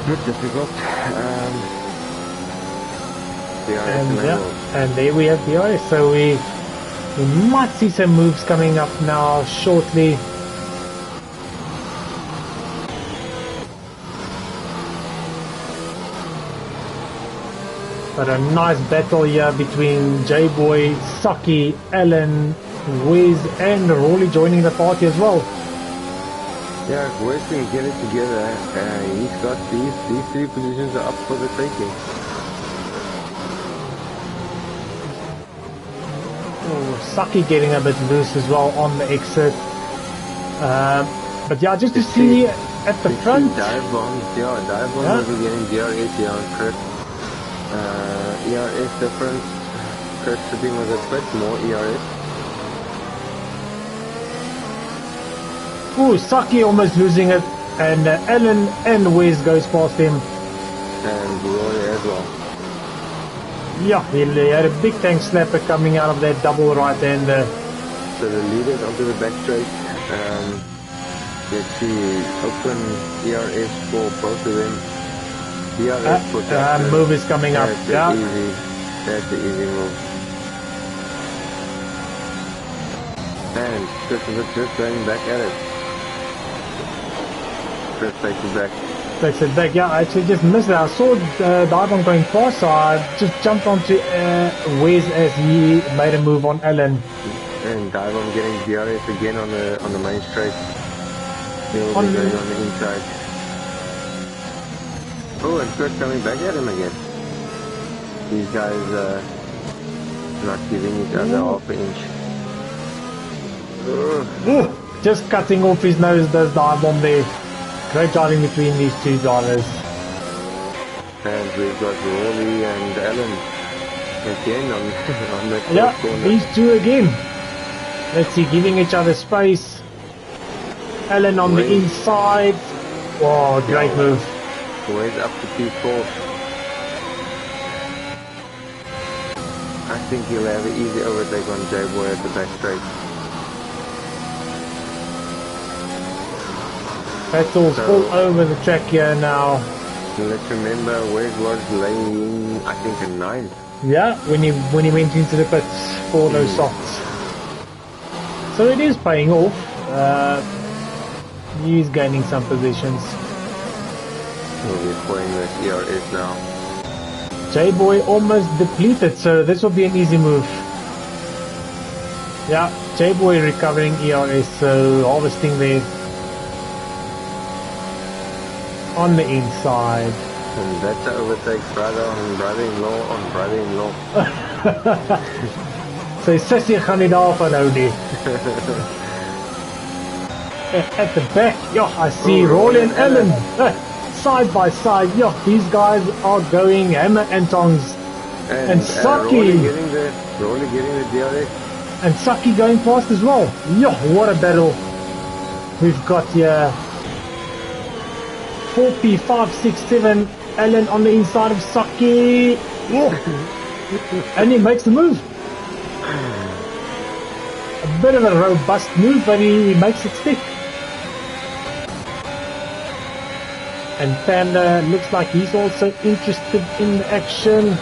Bit difficult. And there we have DRS. So we might see some moves coming up now shortly. But a nice battle here between J-Boy, Saki, Alan, Wes and Rolly joining the party as well. Yeah, if Wes can get it together, he's got these 3 positions are up for the taking. Oh, Saki getting a bit loose as well on the exit. But yeah, just to see at the front. Dive bombs will be getting DRS here on Chris. ERS difference. Chris sitting with a bit more ERS. Ooh, Saki almost losing it, and Alan and Wes goes past him. And Roy as well. Yeah, he had a big tank slapper coming out of that double right-hander. So the leaders onto the back straight. Let's see, open ERS for both of them. DRS for that move is coming up. That's the easy move. And Chris is just going back at it. Chris takes it back. Takes it back. Yeah, I actually just missed it. I saw Dive going fast, so I just jumped onto Wes as he made a move on Alan. And Dive getting DRS again on the main straight. He'll be going on the inside. Oh, and Chris coming back at him again. These guys not giving each other half an inch. Just cutting off his nose, does Dive Bomb there. Great driving between these two drivers. And we've got Rolly and Alan again on the corner. These two again. Let's see, giving each other space. Alan on the inside. Wow, great move. Wes up to P4. I think he'll have an easy overtake on J-Boy at the back straight. Battles all over the track here now. Let's remember Wes was laying, I think, a 9. Yeah, when he went into the pits for those softs. So it is paying off. He's gaining some positions. We'll be playing with ERS now. J-Boy almost depleted, so this will be an easy move. Yeah, J-Boy recovering ERS, so harvesting there. On the inside. And that's an overtake brother on brother-in-law on brother-in-law. So sissy gaan nie daarvan hou nie. At the back, I see Rolly and Alan. Side by side, these guys are going hammer and tongs. And Saki. Rolly getting the DRS. And Saki going fast as well. What a battle. We've got here 4P, 5, 6, 7. Alan on the inside of Saki. And he makes the move. A bit of a robust move, but he makes it stick. And Panda looks like he's also interested in the action.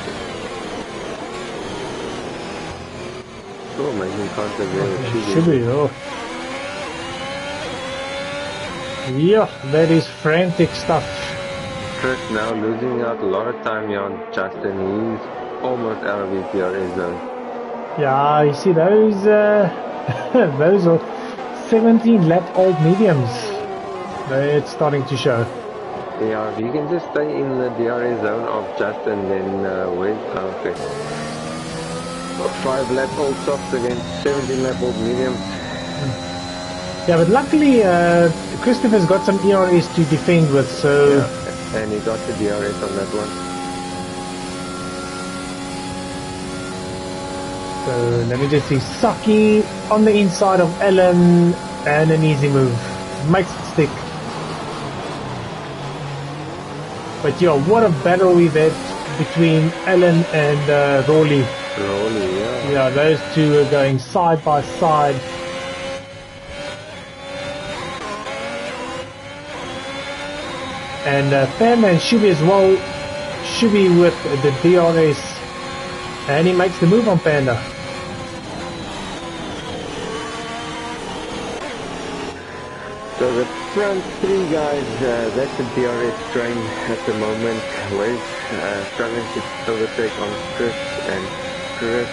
Oh, making contact there with Chibi. Yeah, that is frantic stuff. Chris now losing out a lot of time here on Justin. He's almost out of his DRS zone. Yeah, you see those those are 17 lap old mediums. It's starting to show. Yeah, if you can just stay in the DRS zone of Justin, then okay. 5 lap old softs against 17 lap old mediums. Yeah, but luckily Christopher's got some ERS to defend with, so... Yeah, and he got the DRS on that one. So let me just see, Saki on the inside of Alan, and an easy move. Makes it stick. But what a battle we've had between Alan and Rolly. Rolly, yeah. Yeah, those two are going side by side. And Panda and Shubi as well. Shubi with the DRS. And he makes the move on Panda. So the front three guys, that's the DRS train at the moment. Wade struggling to overtake on Chris, and Chris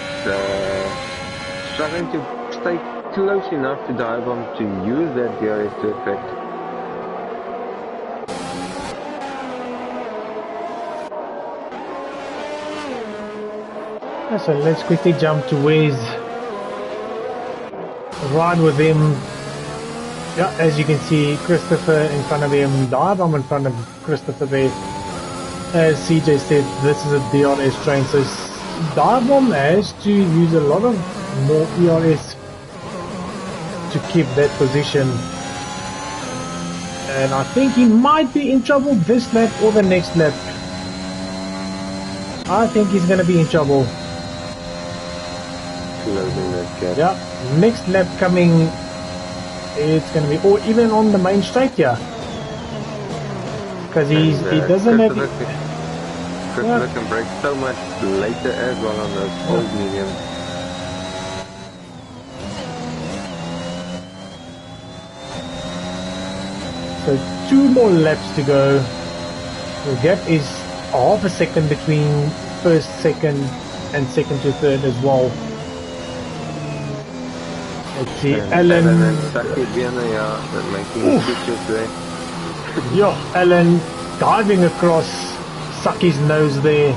struggling to stay close enough to dive bomb to use that DRS to effect. So let's quickly jump to Wes. Ride with him. Yeah, as you can see, Christopher in front of him, dive bomb in front of Christopher there. As CJ said, this is a DRS train, so dive bomb has to use a lot of more ERS to keep that position. And I think he might be in trouble this lap or the next lap. I think he's going to be in trouble. Closing that gap. Yeah, next lap coming, it's going to be, or even on the main straight here. Because he doesn't have... Christopher can break so much later as well on those old mediums. So 2 more laps to go. The gap is half a second between first, second and second to third as well. Let's see, Alan and Saki Vienna, yeah, they're making switches there. Yeah, Alan diving across Saki's nose there.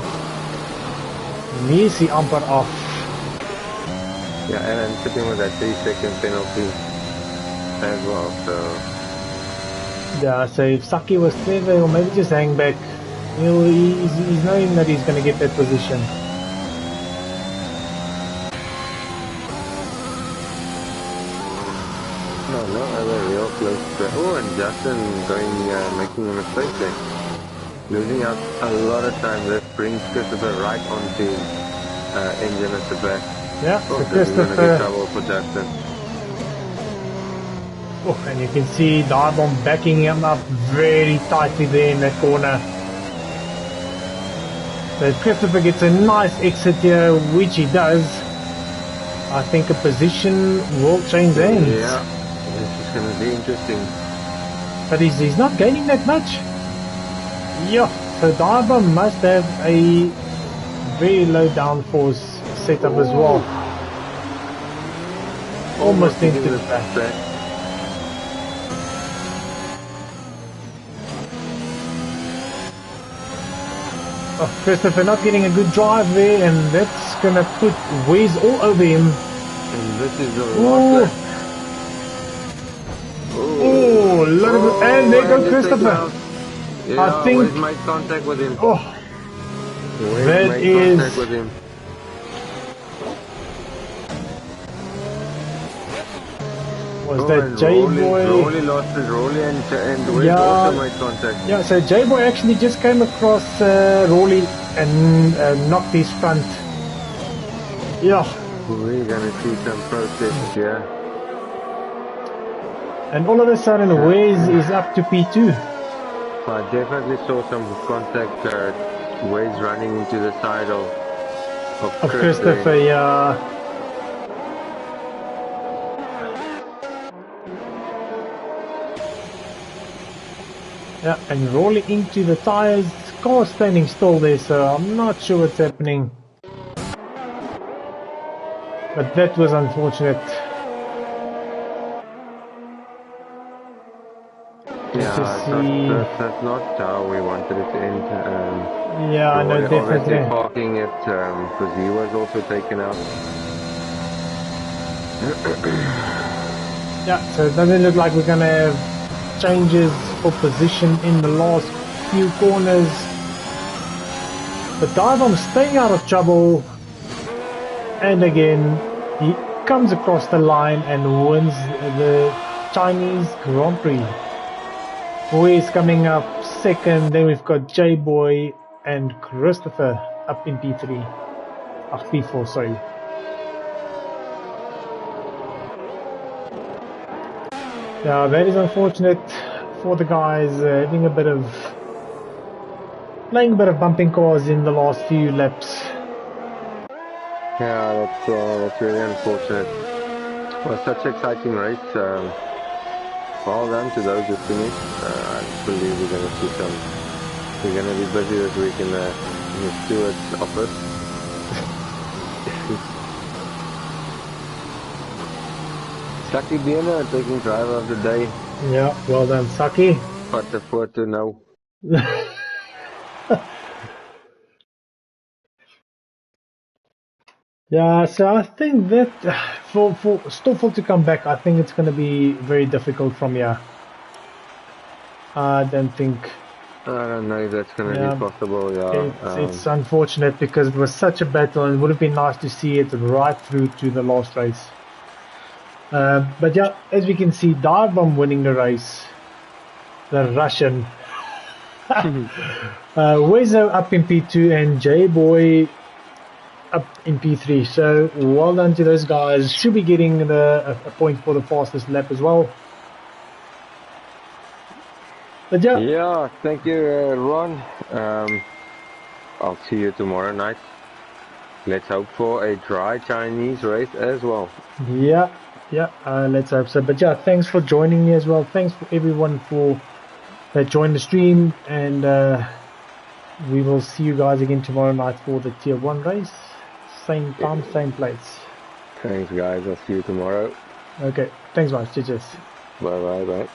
Easy amper off. Yeah, Alan sitting with that 3-second penalty as well, so... Yeah, so if Saki was clever, or maybe just hang back, you know, he's knowing that he's going to get that position. No, other real close. Oh, and Justin making a mistake there. Losing out a lot of time. This brings Christopher right onto engine at the back. Yeah, so Christopher... Gonna be trouble for Justin. Oh, and you can see dive bomb backing him up very tightly there in that corner. So if Christopher gets a nice exit here, which he does, I think a position will change hands. Yeah, this is going to be interesting. But he's not gaining that much. Yeah, so dive bomb must have a very low downforce setup as well. Almost into the back. Oh, Christopher not getting a good drive there, and that's gonna put Wes all over him. And this is the last. Oh, and there goes Christopher. Yeah, I think Wes made contact with him. Oh, Wes that made is. Contact with him. Was that J-Boy? Rolly lost it, Rolly and Wes also made contact. Yeah, so J-Boy actually just came across Rolly and knocked his front. Yeah. We're gonna see some processes here. And all of a sudden, Wes is up to P2. I definitely saw some contact. Wes running into the side of Christopher, yeah. Yeah, and rolling into the tires. Car standing still there, so I'm not sure what's happening. But that was unfortunate. Yeah, that's not how we wanted it to end. Yeah, no, definitely. Parking it because he was also taken out. Yeah, so it doesn't look like we're gonna have changes for position in the last few corners. But Dive staying out of trouble, and again he comes across the line and wins the Chinese Grand Prix. Wes coming up second, then we've got J-Boy and Christopher up in P3. P4, sorry. Yeah, that is unfortunate for the guys having playing a bit of bumping cars in the last few laps. Yeah, that's really unfortunate. It was such an exciting race. Well done to those who finished. I believe we're going to see some. We're going to be busy this week in the steward's office. Saki Biener taking driver of the day. Yeah, well done, Saki. What the photo now? Yeah, so I think that for Stoffel to come back, I think it's going to be very difficult from here. I don't think. I don't know if that's going to be possible. Yeah, it's unfortunate because it was such a battle, and it would have been nice to see it right through to the last race. But yeah, as we can see, Dive-Bomb winning the race. The Russian. Wezo up in P2 and J-Boy up in P3. So well done to those guys. Should be getting a point for the fastest lap as well. But yeah. Yeah, thank you, Ron. I'll see you tomorrow night. Let's hope for a dry Chinese race as well. Yeah, let's hope so. But yeah, thanks for joining me as well. Thanks for everyone that joined the stream, and we will see you guys again tomorrow night for the Tier 1 race. Same time, same place. Thanks, guys. I'll see you tomorrow. Okay, thanks much. Cheers. Bye.